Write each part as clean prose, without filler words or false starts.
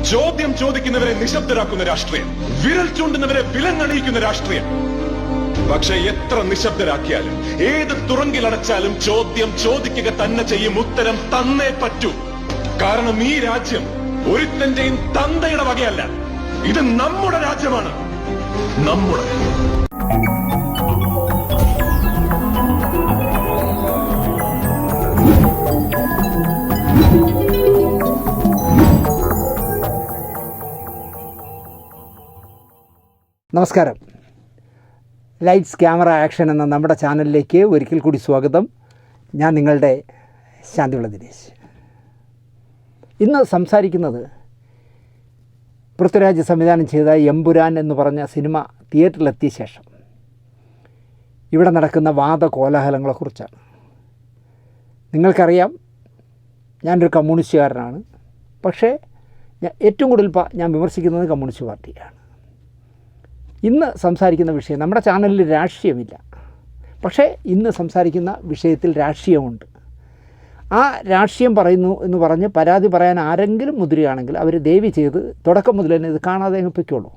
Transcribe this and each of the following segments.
ചോദ്യം ചോദിക്കുന്നവരെ നിശബ്ദരാക്കുന്ന രാഷ്ട്രീയം, വിരൽ ചൂണ്ടുന്നവരെ വിലങ്ങണിയിക്കുന്ന രാഷ്ട്രീയം. പക്ഷെ എത്ര നിശബ്ദരാക്കിയാലും ഏത് തുറങ്കിലടച്ചാലും ചോദ്യം ചോദിക്കുക തന്നെ ചെയ്യും. ഉത്തരം തന്നേ പറ്റൂ. കാരണം ഈ രാജ്യം ഒരുത്തന്റെയും തന്തയുടെ വകയല്ല. ഇത് നമ്മുടെ രാജ്യമാണ്. നമ്മുടെ നമസ്കാരം. ലൈറ്റ്സ് ക്യാമറ ആക്ഷൻ എന്ന നമ്മുടെ ചാനലിലേക്ക് ഒരിക്കൽ കൂടി സ്വാഗതം. ഞാൻ നിങ്ങളുടെ ശാന്തിവിള ദിനേശ്. ഇന്ന് സംസാരിക്കുന്നത് പൃഥ്വിരാജ് സംവിധാനം ചെയ്ത എമ്പുരാൻ എന്ന് പറഞ്ഞ സിനിമ തിയേറ്ററിലെത്തിയ ശേഷം ഇവിടെ നടക്കുന്ന വാദകോലാഹലങ്ങളെക്കുറിച്ചാണ്. നിങ്ങൾക്കറിയാം, ഞാനൊരു കമ്മ്യൂണിസ്റ്റുകാരനാണ്. പക്ഷേ ഏറ്റവും കൂടുതൽ ഞാൻ വിമർശിക്കുന്നത് കമ്മ്യൂണിസ്റ്റ് പാർട്ടിയാണ്. ഇന്ന് സംസാരിക്കുന്ന വിഷയം, നമ്മുടെ ചാനലിൽ രാഷ്ട്രീയമില്ല, പക്ഷേ ഇന്ന് സംസാരിക്കുന്ന വിഷയത്തിൽ രാഷ്ട്രീയമുണ്ട്. ആ രാഷ്ട്രീയം പറയുന്നു എന്ന് പറഞ്ഞ് പരാതി പറയാൻ ആരെങ്കിലും മുതിരുകയാണെങ്കിൽ അവർ ദയവ് ചെയ്ത് തുടക്കം മുതൽ തന്നെ ഇത് കാണാതെ അങ്ങ് പൊയ്ക്കോളൂ.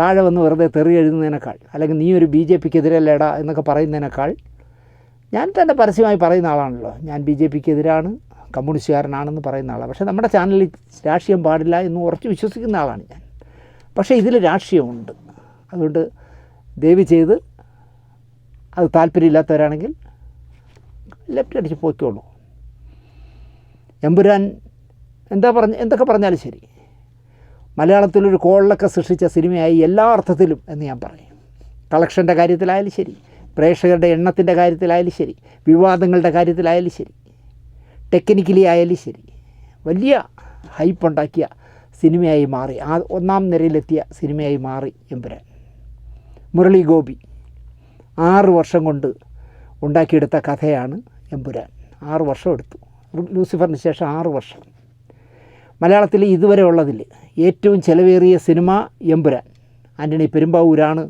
താഴെ വന്ന് വെറുതെ തെറി എഴുതുന്നതിനേക്കാൾ, അല്ലെങ്കിൽ നീ ഒരു BJPക്ക് എതിരല്ലേടാ എന്നൊക്കെ പറയുന്നതിനേക്കാൾ, ഞാൻ തന്നെ പരസ്യമായി പറയുന്ന ആളാണല്ലോ, ഞാൻ BJPക്ക് എതിരാണ്, കമ്മ്യൂണിസ്റ്റുകാരനാണെന്ന് പറയുന്ന ആളാണ്. പക്ഷേ നമ്മുടെ ചാനലിൽ രാഷ്ട്രീയം പാടില്ല എന്ന് ഉറച്ച് വിശ്വസിക്കുന്ന ആളാണ് ഞാൻ. പക്ഷേ ഇതിൽ രാഷ്ട്രീയമുണ്ട്. അതുകൊണ്ട് ദയവ് ചെയ്ത് അത് താല്പര്യമില്ലാത്തവരാണെങ്കിൽ ലെഫ്റ്റ് അടിച്ച് പോയിക്കോളൂ. എമ്പുരാൻ എന്തൊക്കെ പറഞ്ഞാലും ശരി, മലയാളത്തിലൊരു കോളിലൊക്കെ സൃഷ്ടിച്ച സിനിമയായി എല്ലാ അർത്ഥത്തിലും എന്ന് ഞാൻ പറയും. കളക്ഷൻ്റെ കാര്യത്തിലായാലും ശരി, പ്രേക്ഷകരുടെ എണ്ണത്തിൻ്റെ കാര്യത്തിലായാലും ശരി, വിവാദങ്ങളുടെ കാര്യത്തിലായാലും ശരി, ടെക്നിക്കലി ആയാലും ശരി, വലിയ ഹൈപ്പുണ്ടാക്കിയ സിനിമയായി മാറി, ആ ഒന്നാം നിരയിലെത്തിയ സിനിമയായി മാറി എമ്പുരാൻ. മുരളി ഗോപി 6 വർഷം കൊണ്ട് ഉണ്ടാക്കിയെടുത്ത കഥയാണ് എമ്പുരാൻ. 6 വർഷം എടുത്തു. ലൂസിഫറിന് ശേഷം 6 വർഷം. മലയാളത്തിൽ ഇതുവരെ ഉള്ളതിൽ ഏറ്റവും ചിലവേറിയ സിനിമ എമ്പുരാൻ. ആൻ്റണി പെരുമ്പാവൂരാണ്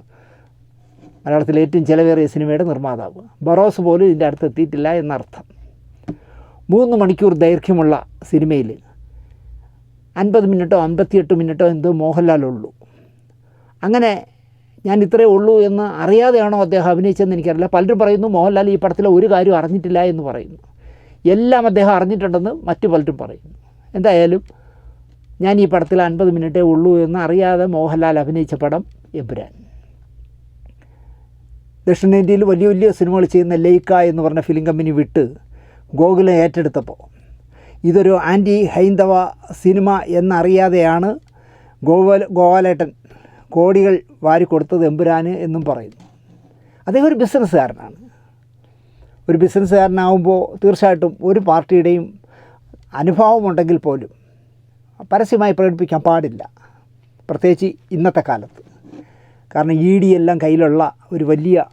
മലയാളത്തിലെ ഏറ്റവും ചിലവേറിയ സിനിമയുടെ നിർമ്മാതാവ്. ബറോസ് പോലും ഇതിൻ്റെ അടുത്ത് എത്തിയിട്ടില്ല എന്നർത്ഥം. 3 മണിക്കൂർ ദൈർഘ്യമുള്ള സിനിമയിൽ 50 മിനിറ്റോ 58 മിനിറ്റോ എന്തോ മോഹൻലാലുള്ളൂ. അങ്ങനെ ഞാൻ ഇത്രയേ ഉള്ളൂ എന്ന് അറിയാതെയാണോ അദ്ദേഹം അഭിനയിച്ചതെന്ന് എനിക്കറിയില്ല. പലരും പറയുന്നു മോഹൻലാൽ ഈ പടത്തിലെ ഒരു കാര്യം അറിഞ്ഞിട്ടില്ല എന്ന് പറയുന്നു. എല്ലാം അദ്ദേഹം അറിഞ്ഞിട്ടുണ്ടെന്ന് മറ്റു പലരും പറയുന്നു. എന്തായാലും ഞാൻ ഈ പടത്തിൽ 50 മിനിറ്റേ ഉള്ളൂ എന്ന് അറിയാതെ മോഹൻലാൽ അഭിനയിച്ച പടം എമ്പുരാൻ. ദക്ഷിണേന്ത്യയിൽ വലിയ വലിയ സിനിമകൾ ചെയ്യുന്ന ലൈക്ക എന്ന് പറഞ്ഞ ഫിലിം കമ്പനി വിട്ട് ഗോകുലം ഏറ്റെടുത്തപ്പോൾ ഇതൊരു ആൻറ്റി ഹൈന്ദവ സിനിമ എന്നറിയാതെയാണ് ഗോപാലേട്ടൻ കോടികൾ വാരിക്കൊടുത്തത് എമ്പുരാന് എന്നും പറയുന്നു. അദ്ദേഹം ഒരു ബിസിനസ്സുകാരനാണ്. ഒരു ബിസിനസ്സുകാരനാകുമ്പോൾ തീർച്ചയായിട്ടും ഒരു പാർട്ടിയുടെയും അനുഭവമുണ്ടെങ്കിൽ പോലും പരസ്യമായി പ്രകടിപ്പിക്കാൻ പാടില്ല, പ്രത്യേകിച്ച് ഇന്നത്തെ കാലത്ത്. കാരണം ED എല്ലാം കയ്യിലുള്ള ഒരു വലിയ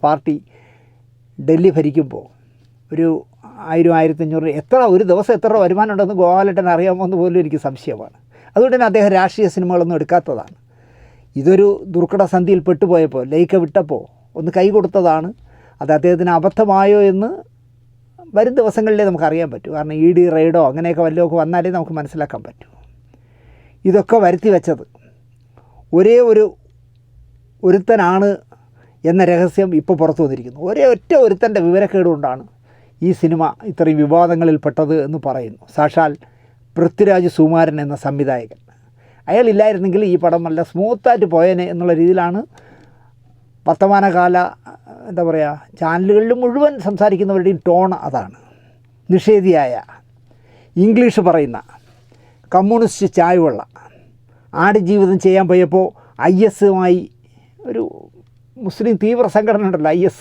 പാർട്ടി ഡൽഹി ഭരിക്കുമ്പോൾ ഒരു 1000-1500 ഒരു ദിവസം എത്ര വരുമാനം ഉണ്ടെന്ന് ഗോപാലേട്ടൻ അറിയാമോ എന്ന് പോലും എനിക്ക് സംശയമാണ്. അതുകൊണ്ട് തന്നെ അദ്ദേഹം രാഷ്ട്രീയ സിനിമകളൊന്നും എടുക്കാത്തതാണ്. ഇതൊരു ദുർഘടസന്ധിയിൽ പെട്ടുപോയപ്പോൾ, ലൈക്ക വിട്ടപ്പോൾ ഒന്ന് കൈ കൊടുത്തതാണ്. അത് അദ്ദേഹത്തിന് അബദ്ധമായോ എന്ന് വരും ദിവസങ്ങളിലേ നമുക്കറിയാൻ പറ്റൂ. കാരണം ED റെയ്ഡോ അങ്ങനെയൊക്കെ വല്ലതൊക്കെ വന്നാലേ നമുക്ക് മനസ്സിലാക്കാൻ പറ്റൂ. ഇതൊക്കെ വരുത്തി വെച്ചത് ഒരേ ഒരുത്തനാണ് എന്ന രഹസ്യം ഇപ്പോൾ പുറത്തു വന്നിരിക്കുന്നു. ഒറ്റ ഒരുത്തൻ്റെ വിവരക്കേട് കൊണ്ടാണ് ഈ സിനിമ ഇത്രയും വിവാദങ്ങളിൽപ്പെട്ടത് എന്ന് പറയുന്നു. സാക്ഷാൽ പൃഥ്വിരാജ് സുകുമാരൻ എന്ന സംവിധായകൻ. അയാളില്ലായിരുന്നെങ്കിൽ ഈ പടം നല്ല സ്മൂത്തായിട്ട് പോയേനെ എന്നുള്ള രീതിയിലാണ് വർത്തമാനകാല ചാനലുകളിൽ മുഴുവൻ സംസാരിക്കുന്നവരുടെയും ടോൺ അതാണ്. നിഷേധിയായ, ഇംഗ്ലീഷ് പറയുന്ന, കമ്മ്യൂണിസ്റ്റ് ചായവുള്ള, ആടുജീവിതം ചെയ്യാൻ പോയപ്പോൾ ISമായി ഒരു മുസ്ലിം തീവ്ര സംഘടന ഉണ്ടല്ലോ IS,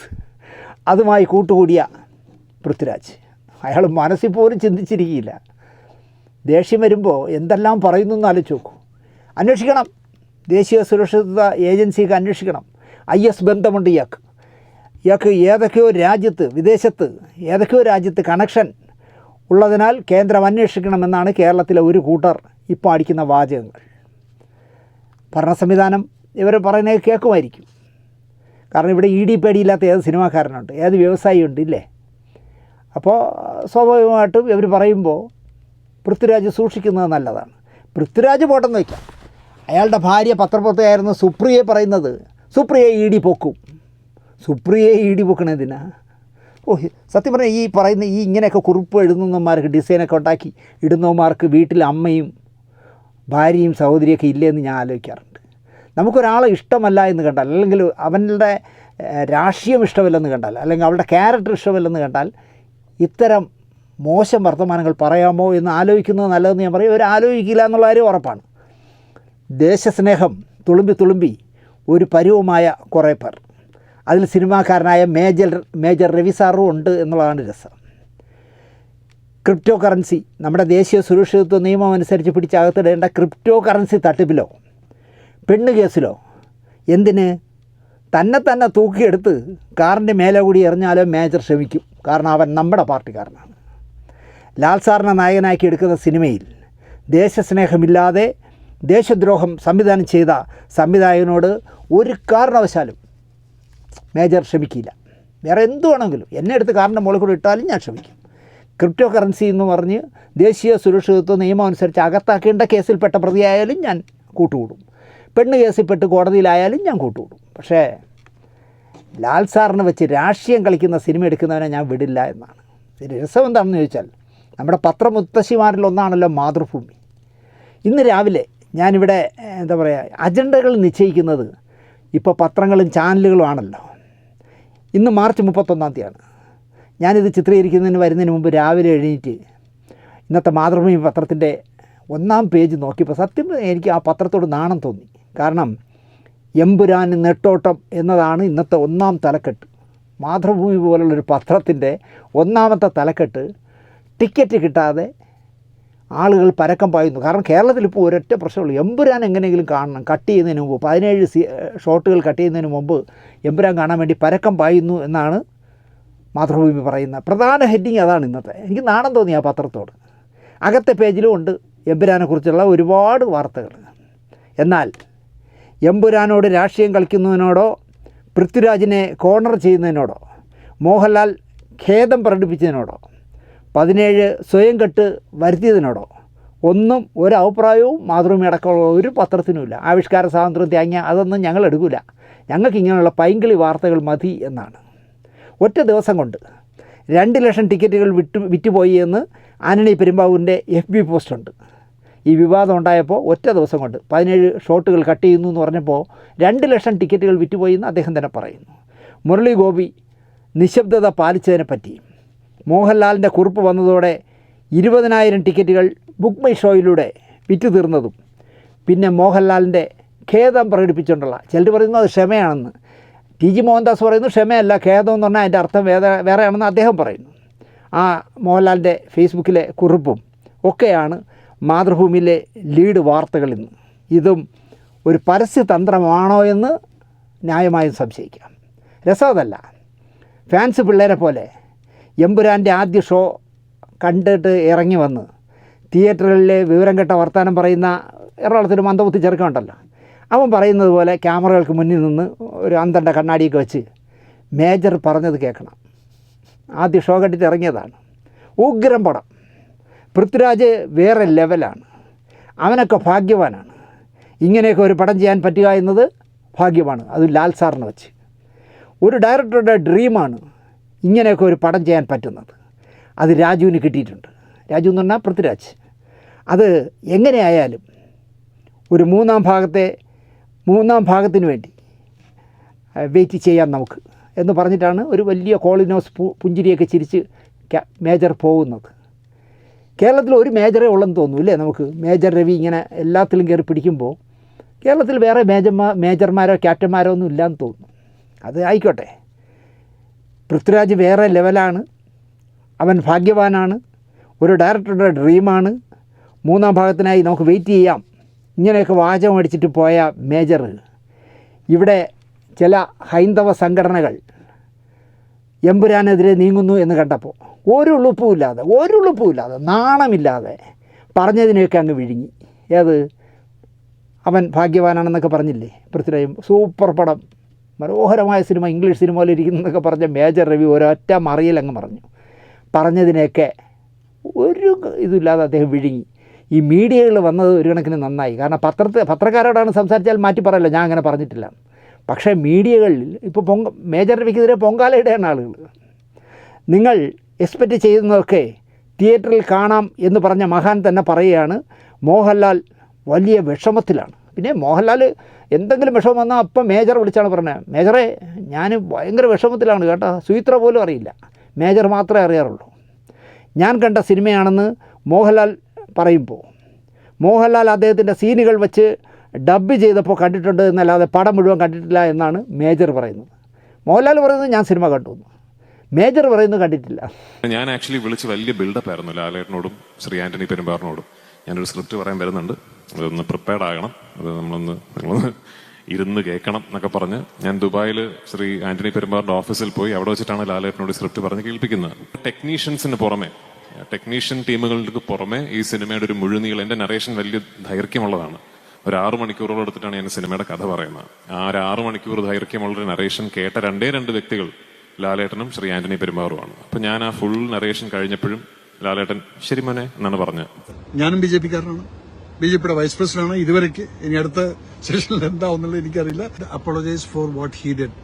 അതുമായി കൂട്ടുകൂടിയ പൃഥ്വിരാജ്. അയാൾ മനസ്സിൽ പോലും ചിന്തിച്ചിരിക്കില്ല. ദേഷ്യം വരുമ്പോൾ എന്തെല്ലാം പറയുന്നു എന്ന് ആലോചിച്ച് നോക്കൂ. അന്വേഷിക്കണം, ദേശീയ സുരക്ഷിത ഏജൻസിക്ക് അന്വേഷിക്കണം. IS ബന്ധമുണ്ട് ഇയാൾക്ക് ഏതൊക്കെയോ രാജ്യത്ത്, വിദേശത്ത് ഏതൊക്കെയോ രാജ്യത്ത് കണക്ഷൻ ഉള്ളതിനാൽ കേന്ദ്രം അന്വേഷിക്കണമെന്നാണ് കേരളത്തിലെ ഒരു കൂട്ടർ ഇപ്പോൾ അടിക്കുന്ന വാചകങ്ങൾ. ഭരണ സംവിധാനം ഇവർ പറയുന്നത് കേൾക്കുമായിരിക്കും. കാരണം ഇവിടെ ED പേടിയില്ലാത്ത ഏത് സിനിമാക്കാരനുണ്ട്, ഏത് വ്യവസായി ഉണ്ട് ഇല്ലേ? അപ്പോൾ സ്വാഭാവികമായിട്ടും ഇവർ പറയുമ്പോൾ പൃഥ്വിരാജ് സൂക്ഷിക്കുന്നത് നല്ലതാണ്. പൃഥ്വിരാജ് പോട്ടെന്ന് വയ്ക്കാം. അയാളുടെ ഭാര്യ പത്രപ്രവർത്തകയായിരുന്ന സുപ്രിയയെ പറയുന്നത് സുപ്രിയയെ ED പൊക്കും. സുപ്രിയയെ ED പൊക്കണതിനാ? സത്യം പറഞ്ഞാൽ ഈ പറയുന്ന ഇങ്ങനെയൊക്കെ കുറിപ്പ് എഴുതുന്നവന്മാർക്ക്, ഡിസൈനൊക്കെ ഉണ്ടാക്കി ഇടുന്നവന്മാർക്ക് വീട്ടിൽ അമ്മയും ഭാര്യയും സഹോദരിയൊക്കെ ഇല്ലയെന്ന് ഞാൻ ആലോചിക്കാറുണ്ട്. നമുക്കൊരാളെ ഇഷ്ടമല്ല എന്ന് കണ്ടാൽ, അല്ലെങ്കിൽ അവൻ്റെ രാഷ്ട്രീയം ഇഷ്ടമല്ലെന്ന് കണ്ടാൽ, അല്ലെങ്കിൽ അവളുടെ ക്യാരക്ടർ ഇഷ്ടമല്ലെന്ന് കണ്ടാൽ ഇത്തരം മോശം വർത്തമാനങ്ങൾ പറയാമോ എന്ന് ആലോചിക്കുന്നത് നല്ലതെന്ന് ഞാൻ പറയും. അവർ ആലോചിക്കില്ല എന്നുള്ള കാര്യം ഉറപ്പാണ്. ദേശസ്നേഹം തുളുമ്പി ഒരു പരുവമായ കുറേ പേർ, അതിൽ സിനിമാക്കാരനായ മേജർ രവി സാറും ഉണ്ട് എന്നുള്ളതാണ് രസം. ക്രിപ്റ്റോ കറൻസി, നമ്മുടെ ദേശീയ സുരക്ഷിതത്വ നിയമം അനുസരിച്ച് പിടിച്ചകത്തിടേണ്ട ക്രിപ്റ്റോ കറൻസി തട്ടിപ്പിലോ പെണ്ണ് കേസിലോ എന്തിന് തന്നെ തൂക്കിയെടുത്ത് കാറിൻ്റെ മേലെ കൂടി എറിഞ്ഞാലോ മേജർ ക്ഷമിക്കും. കാരണം അവൻ നമ്മുടെ പാർട്ടിക്കാരനാണ്. ലാൽ സാറിനെ നായകനാക്കി എടുക്കുന്ന സിനിമയിൽ ദേശസ്നേഹമില്ലാതെ ദേശദ്രോഹം സംവിധാനം ചെയ്ത സംവിധായകനോട് ഒരു കാരണവശാലും മേജർ ക്ഷമിക്കില്ല. വേറെ എന്തു വേണമെങ്കിലും എന്നെ എടുത്ത് കാറിൻ്റെ മുകളിൽ കൂടി ഇട്ടാലും ഞാൻ ക്ഷമിക്കും. ക്രിപ്റ്റോ കറൻസി എന്ന് പറഞ്ഞ് ദേശീയ സുരക്ഷിതത്വ നിയമം അനുസരിച്ച് അകത്താക്കേണ്ട കേസിൽപ്പെട്ട പ്രതിയായാലും ഞാൻ കൂട്ടുകൂടും. പെണ്ണ് കേസിൽപ്പെട്ട് കോടതിയിലായാലും ഞാൻ കൂട്ടുകൂടും. പക്ഷേ ലാൽ സാറിനെ വെച്ച് രാഷ്ട്രീയം കളിക്കുന്ന സിനിമ എടുക്കുന്നവനെ ഞാൻ വിടില്ല എന്നാണ്. രസം എന്താണെന്ന് ചോദിച്ചാൽ, നമ്മുടെ പത്രമുത്തശ്ശിമാരിലൊന്നാണല്ലോ മാതൃഭൂമി. ഇന്ന് രാവിലെ ഞാനിവിടെ എന്താ പറയുക, അജണ്ടകൾ നിശ്ചയിക്കുന്നത് ഇപ്പോൾ പത്രങ്ങളും ചാനലുകളും ആണല്ലോ. ഇന്ന് മാർച്ച് 31 തീയതിയാണ്. ഞാനിത് ചിത്രീകരിക്കുന്നതിന് വരുന്നതിന് മുമ്പ് രാവിലെ എഴുന്നേറ്റ് ഇന്നത്തെ മാതൃഭൂമി പത്രത്തിൻ്റെ 1-ാം പേജ് നോക്കിയപ്പോൾ സത്യം എനിക്ക് ആ പത്രത്തോട് നാണം തോന്നി. കാരണം എമ്പുരാൻ നെട്ടോട്ടം എന്നതാണ് ഇന്നത്തെ 1-ാം തലക്കെട്ട്. മാതൃഭൂമി പോലുള്ളൊരു പത്രത്തിൻ്റെ 1-ാമത്തെ തലക്കെട്ട് ടിക്കറ്റ് കിട്ടാതെ ആളുകൾ പരക്കം പായുന്നു. കാരണം കേരളത്തിൽ ഇപ്പോൾ ഒരൊറ്റ പ്രശ്നമുള്ളൂ, എമ്പുരാൻ എങ്ങനെയെങ്കിലും കാണണം. കട്ട് ചെയ്യുന്നതിന് മുമ്പ് 17 ഷോട്ടുകൾ കട്ട് ചെയ്യുന്നതിന് മുമ്പ് എമ്പുരാൻ കാണാൻ വേണ്ടി പരക്കം പായുന്നു എന്നാണ് മാതൃഭൂമി പറയുന്ന പ്രധാന ഹെഡിങ്. അതാണ് ഇന്നത്തെ. എനിക്ക് നാണം തോന്നി ആ പത്രത്തോട്. അകത്തെ പേജിലും ഉണ്ട് എമ്പുരാനെക്കുറിച്ചുള്ള ഒരുപാട് വാർത്തകൾ. എന്നാൽ എമ്പുരാനോട് രാഷ്ട്രീയം കളിക്കുന്നതിനോടോ പൃഥ്വിരാജിനെ കോർണർ ചെയ്യുന്നതിനോടോ മോഹൻലാൽ ഖേദം പ്രകടിപ്പിച്ചതിനോടോ 17 സ്വയം കെട്ട് വരുത്തിയതിനോടോ ഒന്നും ഒരു അഭിപ്രായവും മാതൃഭൂമി അടക്കമുള്ള ഒരു പത്രത്തിനുമില്ല. ആവിഷ്കാര സ്വാതന്ത്ര്യം തേങ്ങ അതൊന്നും ഞങ്ങൾ എടുക്കില്ല, ഞങ്ങൾക്ക് ഇങ്ങനെയുള്ള പൈങ്കിളി വാർത്തകൾ മതി എന്നാണ്. ഒറ്റ ദിവസം കൊണ്ട് 2 ലക്ഷം ടിക്കറ്റുകൾ വിറ്റുപോയി എന്ന് ആന്റണി പെരുമ്പാവൂരിൻ്റെ FB പോസ്റ്റുണ്ട്. ഈ വിവാദം ഉണ്ടായപ്പോൾ ഒറ്റ ദിവസം കൊണ്ട് 17 ഷോട്ടുകൾ കട്ട് ചെയ്യുന്നു എന്ന് പറഞ്ഞപ്പോൾ 2 ലക്ഷം ടിക്കറ്റുകൾ വിറ്റുപോയി എന്ന് അദ്ദേഹം തന്നെ പറയുന്നു. മുരളി ഗോപി നിശബ്ദത പാലിച്ചതിനെപ്പറ്റി മോഹൻലാലിൻ്റെ കുറിപ്പ് വന്നതോടെ 20,000 ടിക്കറ്റുകൾ ബുക്ക് മൈ ഷോയിലൂടെ വിറ്റു തീർന്നതും പിന്നെ മോഹൻലാലിൻ്റെ ഖേദം പ്രകടിപ്പിച്ചുകൊണ്ടുള്ള, ചിലർ പറയുന്നു അത് ക്ഷമയാണെന്ന്, TG മോഹൻദാസ് പറയുന്നു ക്ഷമയല്ല, ഖേദം എന്ന് പറഞ്ഞാൽ അതിൻ്റെ അർത്ഥം വേറെയാണെന്ന് അദ്ദേഹം പറയുന്നു. ആ മോഹൻലാലിൻ്റെ ഫേസ്ബുക്കിലെ കുറിപ്പും ഒക്കെയാണ് മാതൃഭൂമിയിലെ ലീഡ് വാർത്തകൾ ഇന്ന്. ഇതും ഒരു പരസ്യതന്ത്രമാണോ എന്ന് ന്യായമായും സംശയിക്കാം. രസമതല്ല, ഫാൻസ് പിള്ളേരെ പോലെ എമ്പുരാൻ്റെ ആദ്യ ഷോ കണ്ടിട്ട് ഇറങ്ങി വന്ന് തിയേറ്ററുകളിലെ വിവരം കെട്ട വർത്തമാനം പറയുന്ന എറണാകുളത്തിൽ മന്ദബുദ്ധി ചെറുക്കമുണ്ടല്ലോ, അവൻ പറയുന്നത് പോലെ ക്യാമറകൾക്ക് മുന്നിൽ നിന്ന് ഒരു അന്തണ്ട കണ്ണാടിയൊക്കെ വെച്ച് മേജർ പറഞ്ഞത് കേൾക്കണം. ആദ്യ ഷോ കണ്ടിട്ട് ഇറങ്ങിയതാണ്. ഉഗ്രം പടം. പൃഥ്വിരാജ് വേറെ ലെവലാണ്. അവനൊക്കെ ഭാഗ്യവാനാണ്. ഇങ്ങനെയൊക്കെ ഒരു പടം ചെയ്യാൻ പറ്റുക എന്നത് ഭാഗ്യമാണ്. അത് ലാൽ സാറിനെ വെച്ച് ഒരു ഡയറക്ടറുടെ ഡ്രീമാണ് ഇങ്ങനെയൊക്കെ ഒരു പടം ചെയ്യാൻ പറ്റുന്നത്. അത് രാജുവിന് കിട്ടിയിട്ടുണ്ട്. രാജു എന്ന് പറഞ്ഞാൽ പൃഥ്വിരാജ്. അത് എങ്ങനെയായാലും ഒരു മൂന്നാം ഭാഗത്തിന് വേണ്ടി വെയിറ്റ് ചെയ്യാം നമുക്ക് എന്ന് പറഞ്ഞിട്ടാണ് ഒരു വലിയ കോളിനോസ് പുഞ്ചിരിയൊക്കെ ചിരിച്ച് മേജർ പോകുന്നത്. കേരളത്തിൽ ഒരു മേജറേ ഉള്ളെന്ന് തോന്നുന്നു, നമുക്ക് മേജർ രവി ഇങ്ങനെ എല്ലാത്തിലും കയറി പിടിക്കുമ്പോൾ കേരളത്തിൽ വേറെ മേജർമാരോ ക്യാപ്റ്റന്മാരോ ഒന്നും ഇല്ലയെന്ന് തോന്നുന്നു. അത് ആയിക്കോട്ടെ, പൃഥ്വിരാജ് വേറെ ലെവലാണ്, അവൻ ഭാഗ്യവാനാണ്, ഒരു ഡയറക്ടറുടെ ഡ്രീമാണ്. മൂന്നാം ഭാഗത്തിനായി നമുക്ക് വെയിറ്റ് ചെയ്യാം, ഇങ്ങനെയൊക്കെ വാചകം അടിച്ചിട്ട് പോയ മേജർ ഇവിടെ ചില ഹൈന്ദവ സംഘടനകൾ എമ്പുരാനെതിരെ നീങ്ങുന്നു എന്ന് കണ്ടപ്പോൾ ഒരു ഉളുപ്പുമില്ലാതെ നാണമില്ലാതെ പറഞ്ഞതിനെയൊക്കെ അങ്ങ് വിഴുങ്ങി. ഏത് അവൻ ഭാഗ്യവാനാണെന്നൊക്കെ പറഞ്ഞില്ലേ പൃഥ്വിരാജ്, സൂപ്പർ പടം, മനോഹരമായ സിനിമ, ഇംഗ്ലീഷ് സിനിമയിൽ ഇരിക്കുന്നതൊക്കെ പറഞ്ഞ മേജർ രവി ഒരൊറ്റ മറിയലങ്ങ് പറഞ്ഞതിനെയൊക്കെ ഒരു ഇതില്ലാതെ അദ്ദേഹം വിഴുങ്ങി. ഈ മീഡിയകൾ വന്നത് ഒരു കണക്കിന് നന്നായി. കാരണം പത്രക്കാരോടാണ് സംസാരിച്ചാൽ മാറ്റി പറയല്ലോ ഞാൻ അങ്ങനെ പറഞ്ഞിട്ടില്ല. പക്ഷേ മീഡിയകളിൽ ഇപ്പോൾ മേജർ രവിക്കെതിരെ പൊങ്കാലയിടെയാണ് ആളുകൾ. നിങ്ങൾ എക്സ്പെക്റ്റ് ചെയ്യുന്നതൊക്കെ തിയേറ്ററിൽ കാണാം എന്ന് പറഞ്ഞ മഹാൻ തന്നെ പറയുകയാണ് മോഹൻലാൽ വലിയ വിഷമത്തിലാണ്. പിന്നെ മോഹൻലാൽ എന്തെങ്കിലും വിഷമം വന്നാൽ അപ്പം മേജർ വിളിച്ചാണ് പറഞ്ഞത്, മേജറെ ഞാൻ ഭയങ്കര വിഷമത്തിലാണ് കേട്ടോ, സുചിത്ര പോലും അറിയില്ല, മേജർ മാത്രമേ അറിയാറുള്ളൂ. ഞാൻ കണ്ട സിനിമയാണെന്ന് മോഹൻലാൽ പറയുമ്പോൾ മോഹൻലാൽ അദ്ദേഹത്തിൻ്റെ സീനുകൾ വെച്ച് ഡബ് ചെയ്തപ്പോൾ കണ്ടിട്ടുണ്ട് എന്നല്ലാതെ പടം മുഴുവൻ കണ്ടിട്ടില്ല എന്നാണ് മേജർ പറയുന്നത്. മോഹൻലാൽ പറയുന്നത് ഞാൻ സിനിമ കണ്ടു, മേജർ പറയുന്നത് കണ്ടിട്ടില്ല. ഞാൻ ആക്ച്വലി വിളിച്ച് വലിയ ബിൽഡപ്പ് ആയിരുന്നു ലാലേട്ടനോടും ശ്രീ ആന്റണി പെരുമ്പാറിനോടും. ഞാനൊരു സ്ക്രിപ്റ്റ് പറയാൻ വരുന്നുണ്ട്, അതൊന്ന് പ്രിപ്പയർഡ് ആകണം, അത് നിങ്ങളൊന്ന് ഇരുന്ന് കേൾക്കണം എന്നൊക്കെ പറഞ്ഞ് ഞാൻ ദുബായിൽ ശ്രീ ആന്റണി പെരുമ്പാറിന്റെ ഓഫീസിൽ പോയി അവിടെ വെച്ചിട്ടാണ് ലാലേട്ടനോട് സ്ക്രിപ്റ്റ് പറഞ്ഞ് കേൾപ്പിക്കുന്നത്. ടെക്നീഷ്യൻസിന് പുറമെ, ടെക്നീഷ്യൻ ടീമുകൾക്ക് പുറമെ ഈ സിനിമയുടെ ഒരു മുഴുനീളം, എന്റെ നറേഷൻ വലിയ ദൈർഘ്യമുള്ളതാണ്. ഒരു 6 മണിക്കൂറോളം എടുത്തിട്ടാണ് ഞാൻ സിനിമയുടെ കഥ പറയുന്നത്. ആ ഒരു 6 മണിക്കൂർ ദൈർഘ്യമുള്ളൊരു നറേഷൻ കേട്ട രണ്ട് വ്യക്തികൾ ലാലേട്ടനും ശ്രീ ആന്റണി പെരുമ്പാറുമാണ്. അപ്പൊ ഞാൻ ആ ഫുൾ നറേഷൻ കഴിഞ്ഞപ്പോഴും ലാലേട്ടൻ ശരി മോനെ എന്നാണ് പറഞ്ഞത്. ഞാനും BJP കാരനാണ്, BJPയുടെ വൈസ് പ്രസിഡന്റാണ് ഇതുവരെയ്ക്ക്. ഇനി അടുത്ത സെഷനിൽ എന്താവുന്നുള്ളത് എനിക്കറിയില്ല. Apologise four what he did.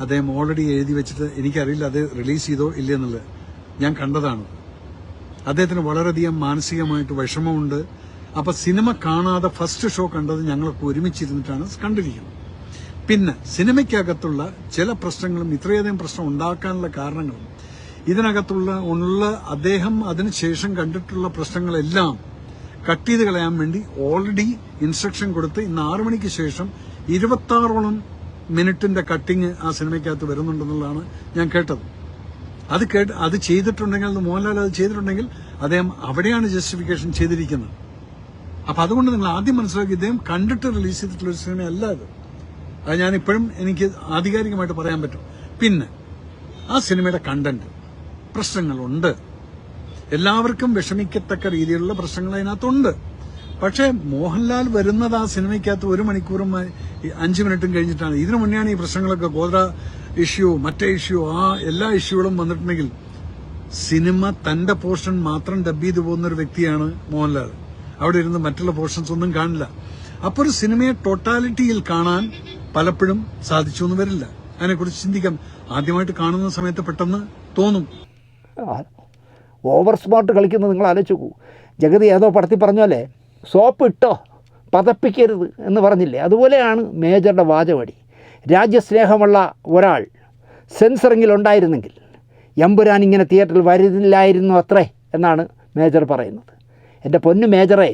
അദ്ദേഹം ഓൾറെഡി എഴുതി വെച്ചിട്ട് എനിക്കറിയില്ല അത് റിലീസ് ചെയ്തോ ഇല്ലെന്നുള്ളത്. ഞാൻ കണ്ടതാണ്. അദ്ദേഹത്തിന് വളരെയധികം മാനസികമായിട്ട് വിഷമമുണ്ട്. അപ്പൊ സിനിമ കാണാതെ ഫസ്റ്റ് ഷോ കണ്ടത് ഞങ്ങളൊക്കെ ഒരുമിച്ചിരുന്നിട്ടാണ് കണ്ടിരിക്കുന്നത്. പിന്നെ സിനിമയ്ക്കകത്തുള്ള ചില പ്രശ്നങ്ങളും ഇത്രയധികം പ്രശ്നം ഉണ്ടാക്കാനുള്ള കാരണങ്ങളും ഇതിനകത്തുള്ള അദ്ദേഹം അതിനുശേഷം കണ്ടിട്ടുള്ള പ്രശ്നങ്ങളെല്ലാം കട്ട് ചെയ്ത് കളയാൻ വേണ്ടി ഓൾറെഡി ഇൻസ്ട്രക്ഷൻ കൊടുത്ത് ഇന്ന് 6 മണിക്ക് ശേഷം 26ഓളം മിനിറ്റിന്റെ കട്ടിങ് ആ സിനിമയ്ക്കകത്ത് വരുന്നുണ്ടെന്നുള്ളതാണ് ഞാൻ കേട്ടത്. അത് ചെയ്തിട്ടുണ്ടെങ്കിൽ, മോഹൻലാൽ അത് ചെയ്തിട്ടുണ്ടെങ്കിൽ അദ്ദേഹം അവിടെയാണ് ജസ്റ്റിഫിക്കേഷൻ ചെയ്തിരിക്കുന്നത്. അപ്പൊ അതുകൊണ്ട് നിങ്ങൾ ആദ്യം മനസ്സിലാക്കി ഇദ്ദേഹം കണ്ടിട്ട് റിലീസ് ചെയ്തിട്ടുള്ള ഒരു സിനിമയല്ല ഇത്. അത് ഞാൻ ഇപ്പോഴും എനിക്ക് ആധികാരികമായിട്ട് പറയാൻ പറ്റും. പിന്നെ ആ സിനിമയുടെ കണ്ടന്റ് പ്രശ്നങ്ങളുണ്ട്, എല്ലാവർക്കും വിഷമിക്കത്തക്ക രീതിയിലുള്ള പ്രശ്നങ്ങൾ അതിനകത്തുണ്ട്. പക്ഷേ മോഹൻലാൽ വരുന്നത് ആ സിനിമയ്ക്കകത്ത് 1 മണിക്കൂറും 5 മിനിറ്റും കഴിഞ്ഞിട്ടാണ്. ഇതിനു മുന്നെയാണ് ഈ പ്രശ്നങ്ങളൊക്കെ, ഗോത്ര ഇഷ്യൂ, മറ്റേ ഇഷ്യൂ, ആ എല്ലാ ഇഷ്യൂകളും വന്നിട്ടുണ്ടെങ്കിൽ സിനിമ തന്റെ പോർഷൻ മാത്രം ഡബ് ചെയ്തു പോകുന്ന ഒരു വ്യക്തിയാണ് മോഹൻലാൽ. അവിടെ ഇരുന്ന് മറ്റുള്ള പോർഷൻസ് ഒന്നും കാണില്ല. അപ്പോൾ ഒരു സിനിമയെ ടോട്ടാലിറ്റിയിൽ കാണാൻ പലപ്പോഴും സാധിച്ചു എന്ന് വരില്ല. അതിനെക്കുറിച്ച് ചിന്തിക്കാം. ആദ്യമായിട്ട് കാണുന്ന സമയത്ത് പെട്ടെന്ന് തോന്നും. ഓവർ സ്മാർട്ട് കളിക്കുന്നത് നിങ്ങൾ ആലോചിച്ച് നോക്കൂ. ജഗതി ഏതോ പടത്തിൽ പറഞ്ഞല്ലേ, സോപ്പ് ഇട്ടോ പതപ്പിക്കരുത് എന്ന് പറഞ്ഞില്ലേ, അതുപോലെയാണ് മേജറുടെ വാചകടി. രാജ്യസ്നേഹമുള്ള ഒരാൾ സെൻസറിങ്ങിലുണ്ടായിരുന്നെങ്കിൽ എമ്പുരാൻ ഇങ്ങനെ തിയേറ്ററിൽ വരുന്നില്ലായിരുന്നു അത്രേ എന്നാണ് മേജർ പറയുന്നത്. എൻ്റെ പൊന്നു മേജറെ,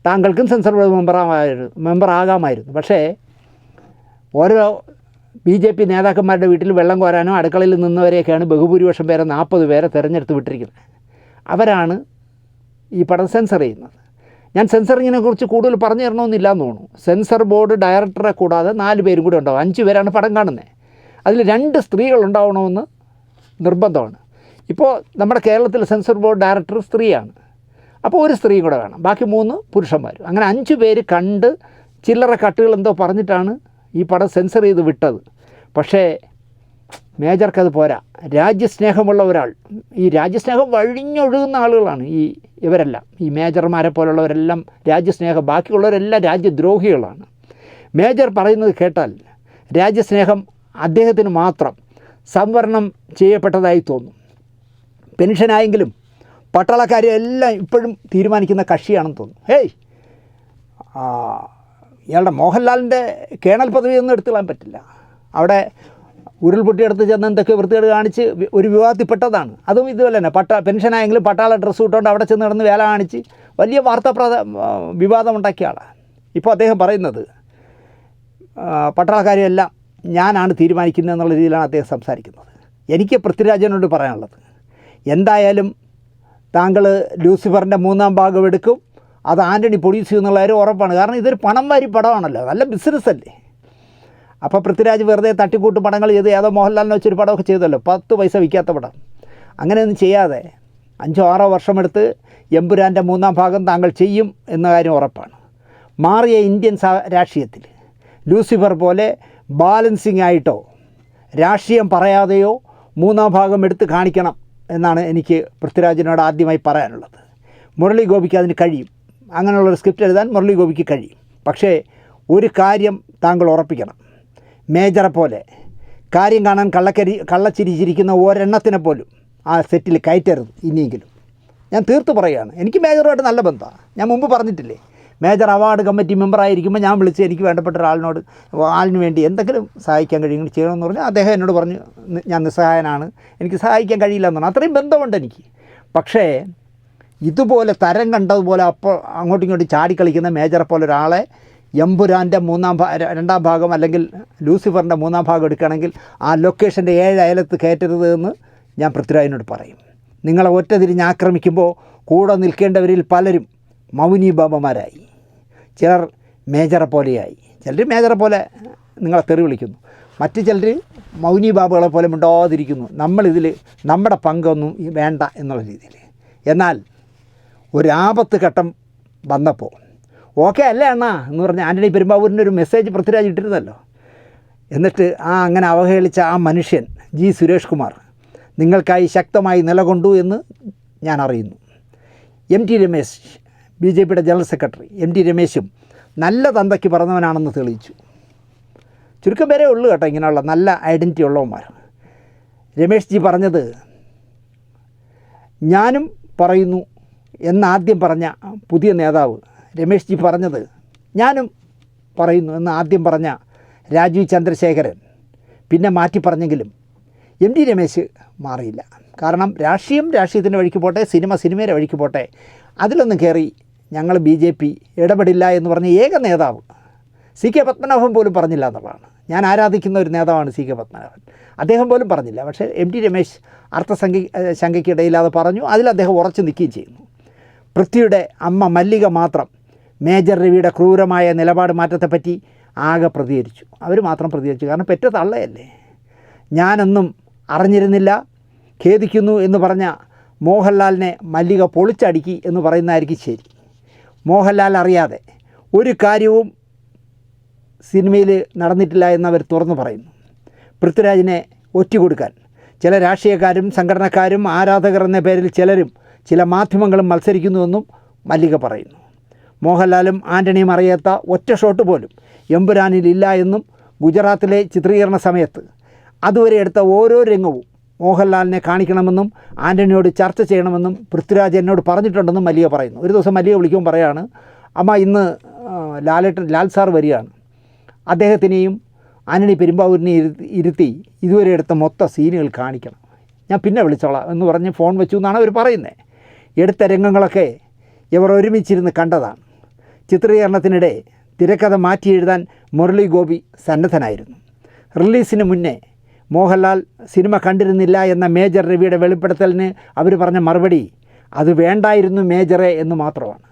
താങ്കൾക്കും സെൻസർ മെമ്പറാകാമായിരുന്നു. പക്ഷേ ഓരോ BJP നേതാക്കന്മാരുടെ വീട്ടിൽ വെള്ളം കോരാനോ അടുക്കളയിൽ നിന്നവരെയൊക്കെയാണ് ബഹുഭൂരിപക്ഷം പേരെ 40 പേരെ തിരഞ്ഞെടുത്ത് വിട്ടിരിക്കുന്നത്. അവരാണ് ഈ പടം സെൻസർ ചെയ്യുന്നത്. ഞാൻ സെൻസറിങ്ങിനെ കുറിച്ച് കൂടുതൽ പറഞ്ഞു തരണമെന്നില്ല എന്ന് തോന്നുന്നു. സെൻസർ ബോർഡ് ഡയറക്ടറെ കൂടാതെ 4 പേരും കൂടെ ഉണ്ടാവും. 5 പേരാണ് പടം കാണുന്നത്. അതിൽ 2 സ്ത്രീകളുണ്ടാവണമെന്ന് നിർബന്ധമാണ്. ഇപ്പോൾ നമ്മുടെ കേരളത്തിൽ സെൻസർ ബോർഡ് ഡയറക്ടർ സ്ത്രീയാണ്. അപ്പോൾ ഒരു സ്ത്രീയും കൂടെ വേണം, ബാക്കി 3 പുരുഷന്മാരും. അങ്ങനെ 5 പേര് കണ്ട് ചില്ലറ കട്ടുകൾ എന്തോ പറഞ്ഞിട്ടാണ് ഈ പടം സെൻസർ ചെയ്ത് വിട്ടത്. പക്ഷേ മേജർക്കത് പോരാ. രാജ്യസ്നേഹമുള്ള ഒരാൾ, ഈ രാജ്യസ്നേഹം വഴിഞ്ഞൊഴുകുന്ന ആളുകളാണ് ഇവരെല്ലാം. ഈ മേജർമാരെ പോലുള്ളവരെല്ലാം രാജ്യസ്നേഹം, ബാക്കിയുള്ളവരെല്ലാം രാജ്യദ്രോഹികളാണ്. മേജർ പറയുന്നത് കേട്ടാൽ രാജ്യസ്നേഹം അദ്ദേഹത്തിന് മാത്രം സംവരണം ചെയ്യപ്പെട്ടതായി തോന്നും. പെൻഷനായെങ്കിലും പട്ടാളക്കാരെല്ലാം ഇപ്പോഴും തീരുമാനിക്കുന്ന കക്ഷിയാണെന്ന് തോന്നുന്നു. ഹേയ്, ഇയാളുടെ മോഹൻലാലിൻ്റെ കേണൽ പദവിയൊന്നും എടുത്തുകളാൻ പറ്റില്ല. അവിടെ ഉരുൾപൊട്ടിയെടുത്ത് ചെന്ന് എന്തൊക്കെ വൃത്തികേട് കാണിച്ച് ഒരു വിവാദത്തിൽപ്പെട്ടതാണ്. അതും ഇതുപോലെ തന്നെ പെൻഷനായെങ്കിലും പട്ടാള ഡ്രസ്സ് ഇട്ടുകൊണ്ട് അവിടെ ചെന്ന് കിടന്ന് വേല കാണിച്ച് വലിയ വിവാദമുണ്ടാക്കിയ ആളാണ്. ഇപ്പോൾ അദ്ദേഹം പറയുന്നത് പട്ടാളക്കാരെല്ലാം ഞാനാണ് തീരുമാനിക്കുന്നത് എന്നുള്ള രീതിയിലാണ് അദ്ദേഹം സംസാരിക്കുന്നത്. എനിക്ക് പൃഥ്വിരാജിനോട് പറയാനുള്ളത്, എന്തായാലും താങ്കൾ ലൂസിഫറിൻ്റെ 3ാം ഭാഗം എടുക്കും, അത് ആൻ്റണി പ്രൊഡ്യൂസ് ചെയ്യുന്നുള്ള കാര്യം ഉറപ്പാണ്. കാരണം ഇതൊരു പണം വാരി പടമാണല്ലോ, നല്ല ബിസിനസ്സല്ലേ. അപ്പോൾ പൃഥ്വിരാജ് വെറുതെ തട്ടിക്കൂട്ട് പടങ്ങൾ ചെയ്ത് ഏതോ മോഹൻലാലിനെ വെച്ചൊരു പടമൊക്കെ ചെയ്തല്ലോ, 10 പൈസ വിൽക്കാത്ത പടം. അങ്ങനെയൊന്നും ചെയ്യാതെ 5-6 വർഷമെടുത്ത് എമ്പുരാൻ്റെ 3ാം ഭാഗം താങ്കൾ ചെയ്യും എന്ന കാര്യം ഉറപ്പാണ്. മാറിയ ഇന്ത്യൻ രാഷ്ട്രീയത്തിൽ ലൂസിഫർ പോലെ ബാലൻസിങ് ആയിട്ടോ രാഷ്ട്രീയം പറയാതെയോ 3ാം ഭാഗം എടുത്ത് കാണിക്കണം എന്നാണ് എനിക്ക് പൃഥ്വിരാജിനോട് ആദ്യമായി പറയാനുള്ളത്. മുരളി ഗോപിക്ക് അതിന് കഴിയും, അങ്ങനെയുള്ളൊരു സ്ക്രിപ്റ്റ് എഴുതാൻ മുരളി ഗോപിക്ക് കഴിയും. പക്ഷേ ഒരു കാര്യം താങ്കൾ ഉറപ്പിക്കണം, മേജറെ പോലെ കാര്യം കാണാൻ കള്ളച്ചിരിച്ചിരിക്കുന്ന ഒരെണ്ണത്തിനെ പോലും ആ സെറ്റിൽ കയറ്റരുത് ഇനിയെങ്കിലും. ഞാൻ തീർത്ത് പറയുകയാണ്, എനിക്ക് മേജറുമായിട്ട് നല്ല ബന്ധമാണ്. ഞാൻ മുമ്പ് പറഞ്ഞിട്ടില്ലേ, മേജർ അവാർഡ് കമ്മിറ്റി മെമ്പറായിരിക്കുമ്പോൾ ഞാൻ വിളിച്ച് എനിക്ക് വേണ്ടപ്പെട്ട ആളിന് വേണ്ടി എന്തെങ്കിലും സഹായിക്കാൻ കഴിയുമെങ്കിൽ ചെയ്യണമെന്ന് പറഞ്ഞാൽ അദ്ദേഹം എന്നോട് പറഞ്ഞു ഞാൻ നിസ്സഹായനാണ്, എനിക്ക് സഹായിക്കാൻ കഴിയില്ല എന്ന് പറഞ്ഞു. അത്രയും ബന്ധമുണ്ട് എനിക്ക്. പക്ഷേ ഇതുപോലെ തരം കണ്ടതുപോലെ അപ്പോൾ അങ്ങോട്ടും ഇങ്ങോട്ടും ചാടിക്കളിക്കുന്ന മേജറെ പോലെ ഒരാളെ എമ്പുരാൻ്റെ രണ്ടാം ഭാഗം അല്ലെങ്കിൽ ലൂസിഫറിൻ്റെ 3-ാം ഭാഗം എടുക്കുകയാണെങ്കിൽ ആ ലൊക്കേഷൻ്റെ 7 അയലത്ത് കയറ്റരുത് എന്ന് ഞാൻ പൃഥ്വിരാജിനോട് പറയും. നിങ്ങളെ ഒറ്റ തിരിഞ്ഞ് ആക്രമിക്കുമ്പോൾ കൂടെ നിൽക്കേണ്ടവരിൽ പലരും മൗനി ബാബമാരായി, ചിലർ മേജറെ പോലെയായി. ചിലർ മേജറെ പോലെ നിങ്ങളെ തെറി വിളിക്കുന്നു, മറ്റു ചിലർ മൗനി ബാബകളെ പോലെ മിണ്ടാതിരിക്കുന്നു. നമ്മളിതിൽ നമ്മുടെ പങ്കൊന്നും വേണ്ട എന്നുള്ള രീതിയിൽ. എന്നാൽ ഒരാപത്ത് ഘട്ടം വന്നപ്പോൾ ഓക്കെ അല്ലേ അണ്ണാ എന്ന് പറഞ്ഞ് ആൻ്റണി പെരുമ്പാവൂരിൻ്റെ ഒരു മെസ്സേജ് പൃഥ്വിരാജ് ഇട്ടിരുന്നല്ലോ. എന്നിട്ട് അങ്ങനെ അവഹേളിച്ച ആ മനുഷ്യൻ ജി സുരേഷ് കുമാർ നിങ്ങൾക്കായി ശക്തമായി നിലകൊണ്ടു എന്ന് ഞാൻ അറിയുന്നു. എം ടി രമേശ്, BJPയുടെ ജനറൽ സെക്രട്ടറി എം ടി രമേശും നല്ല തന്തയ്ക്ക് പറഞ്ഞവനാണെന്ന് തെളിയിച്ചു. ചുരുക്കം പേരേ ഉള്ളൂ കേട്ടോ ഇങ്ങനെയുള്ള നല്ല ഐഡൻറ്റിറ്റി ഉള്ളവന്മാർ. രമേഷ് ജി പറഞ്ഞത് ഞാനും പറയുന്നു എന്നാദ്യം പറഞ്ഞ പുതിയ നേതാവ്, രമേഷ് ജി പറഞ്ഞത് ഞാനും പറയുന്നു എന്ന് ആദ്യം പറഞ്ഞ രാജീവ് ചന്ദ്രശേഖരൻ പിന്നെ മാറ്റി പറഞ്ഞെങ്കിലും എം ടി രമേശ് മാറിയില്ല. കാരണം രാഷ്ട്രീയത്തിൻ്റെ വഴിക്ക് പോട്ടെ, സിനിമയുടെ വഴിക്ക് പോട്ടെ, അതിലൊന്നും കയറി ഞങ്ങൾ BJP ഇടപെടില്ല എന്ന് പറഞ്ഞ ഏക നേതാവ് CK പത്മനാഭൻ പോലും പറഞ്ഞില്ല എന്നുള്ളതാണ്. ഞാൻ ആരാധിക്കുന്ന ഒരു നേതാവാണ് CK പത്മനാഭൻ, അദ്ദേഹം പോലും പറഞ്ഞില്ല. പക്ഷേ എം ടി രമേശ് ശങ്കയ്ക്കിടയില്ലാതെ പറഞ്ഞു, അതിൽ അദ്ദേഹം ഉറച്ചു നിൽക്കുകയും ചെയ്യുന്നു. പൃഥ്വിയുടെ അമ്മ മല്ലിക മാത്രം മേജർ രവിയുടെ ക്രൂരമായ നിലപാട് മാറ്റത്തെപ്പറ്റി ആകെ പ്രതികരിച്ചു. അവർ മാത്രം പ്രതികരിച്ചു, കാരണം പെറ്റ തള്ളയല്ലേ. ഞാനൊന്നും അറിഞ്ഞിരുന്നില്ല, ഖേദിക്കുന്നു എന്ന് പറഞ്ഞ മോഹൻലാലിനെ മല്ലിക പൊളിച്ചടുക്കി എന്ന് പറയുന്നതായിരിക്കും ശരി. മോഹൻലാൽ അറിയാതെ ഒരു കാര്യവും സിനിമയിൽ നടന്നിട്ടില്ല എന്നവർ തുറന്നു പറയുന്നു. പൃഥ്വിരാജിനെ ഒറ്റുകൊടുക്കാൻ ചില രാഷ്ട്രീയക്കാരും സംഘടനക്കാരും ആരാധകർ എന്ന പേരിൽ ചിലരും ചില മാധ്യമങ്ങളും മത്സരിക്കുന്നുവെന്നും മല്ലിക പറയുന്നു. മോഹൻലാലും ആൻ്റണിയും അറിയാത്ത ഒറ്റ ഷോട്ട് പോലും എമ്പുരാനിലില്ല എന്നും ഗുജറാത്തിലെ ചിത്രീകരണ സമയത്ത് അതുവരെ എടുത്ത ഓരോ രംഗവും മോഹൻലാലിനെ കാണിക്കണമെന്നും ആൻ്റണിയോട് ചർച്ച ചെയ്യണമെന്നും പൃഥ്വിരാജ് എന്നോട് പറഞ്ഞിട്ടുണ്ടെന്നും മല്ലിക പറയുന്നു. ഒരു ദിവസം മല്ലിക വിളിക്കുമ്പോൾ പറയാണ്, അമ്മ ഇന്ന് ലാൽ സാർ വരികയാണ്, അദ്ദേഹത്തിനെയും ആൻ്റണി പെരുമ്പാവൂരിനെയും ഇരുത്തി ഇതുവരെ എടുത്ത മൊത്തം സീനുകൾ കാണിക്കണം, ഞാൻ പിന്നെ വിളിച്ചോളാം എന്ന് പറഞ്ഞ് ഫോൺ വെച്ചു എന്നാണ് അവർ പറയുന്നത്. എടുത്ത രംഗങ്ങളൊക്കെ ഇവർ ഒരുമിച്ചിരുന്ന് കണ്ടതാണ്. ചിത്രീകരണത്തിനിടെ തിരക്കഥ മാറ്റി എഴുതാൻ മുരളി ഗോപി സന്നദ്ധനായിരുന്നു. റിലീസിന് മുന്നേ മോഹൻലാൽ സിനിമ കണ്ടിരുന്നില്ല എന്ന മേജർ രവിയുടെ വെളിപ്പെടുത്തലിന് അവർ പറഞ്ഞ മറുപടി അത് വേണ്ടായിരുന്നു മേജറെ എന്ന് മാത്രമാണ്.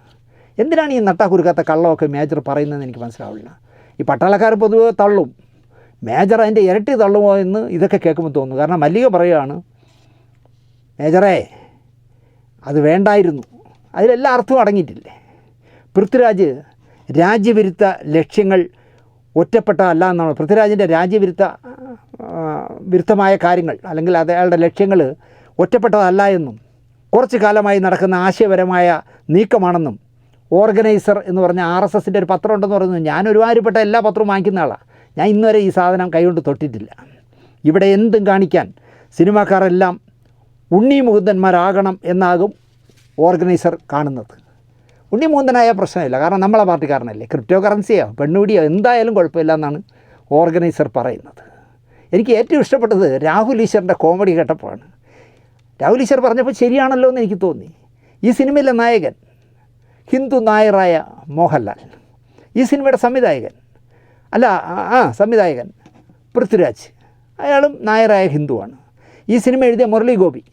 എന്തിനാണ് ഈ നട്ടാക്കുരുക്കാത്ത കള്ളമൊക്കെ മേജർ പറയുന്നതെന്ന് എനിക്ക് മനസ്സിലാവില്ല. ഈ പട്ടാളക്കാർ പൊതുവെ തള്ളും, മേജർ അതിൻ്റെ ഇരട്ടി തള്ളുമോ എന്ന് ഇതൊക്കെ കേൾക്കുമ്പോൾ തോന്നുന്നു. കാരണം മല്ലിക പറയുകയാണ്, മേജറേ അത് വേണ്ടായിരുന്നു, അതിലെല്ലാ അർത്ഥവും അടങ്ങിയിട്ടില്ലേ. പൃഥ്വിരാജ് രാജ്യവിരുദ്ധ ലക്ഷ്യങ്ങൾ ഒറ്റപ്പെട്ടതല്ല എന്നാണ്. പൃഥ്വിരാജിൻ്റെ വിരുദ്ധമായ കാര്യങ്ങൾ അല്ലെങ്കിൽ അയാളുടെ ലക്ഷ്യങ്ങൾ ഒറ്റപ്പെട്ടതല്ല എന്നും കുറച്ച് കാലമായി നടക്കുന്ന ആശയപരമായ നീക്കമാണെന്നും ഓർഗനൈസർ എന്ന് പറഞ്ഞ RSSൻ്റെ ഒരു പത്രം ഉണ്ടെന്ന് പറയുന്നത്. ഞാൻ ഒരുമാതിരിപ്പെട്ട എല്ലാ പത്രവും വാങ്ങിക്കുന്ന ആളാണ്. ഞാൻ ഇന്നുവരെ ഈ സാധനം കൈകൊണ്ട് തൊട്ടിട്ടില്ല. ഇവിടെ എന്തും കാണിക്കാൻ സിനിമാക്കാരെല്ലാം ഉണ്ണി മുകുന്ദന്മാരാകണം എന്നാകും ഓർഗനൈസർ കാണുന്നത്. ഉണ്ണി മുകുന്ദനായ പ്രശ്നമില്ല, കാരണം നമ്മളെ പാർട്ടിക്കാരനല്ലേ. ക്രിപ്റ്റോ കറൻസിയോ പെണ്ണുപിടിയോ എന്തായാലും കുഴപ്പമില്ല എന്നാണ് ഓർഗനൈസർ പറയുന്നത്. എനിക്ക് ഏറ്റവും ഇഷ്ടപ്പെട്ടത് രാഹുൽ ഈശ്വറിൻ്റെ കോമഡി കേട്ടപ്പോഴാണ്. രാഹുൽ ഈശ്വർ പറഞ്ഞപ്പോൾ ശരിയാണല്ലോ എന്ന് എനിക്ക് തോന്നി. ഈ സിനിമയിലെ നായകൻ ഹിന്ദു നായറായ മോഹൻലാൽ, ഈ സിനിമയുടെ സംവിധായകൻ പൃഥ്വിരാജ്, അയാളും നായറായ ഹിന്ദുവാണ്. ഈ സിനിമ എഴുതിയ മുരളി ഗോപി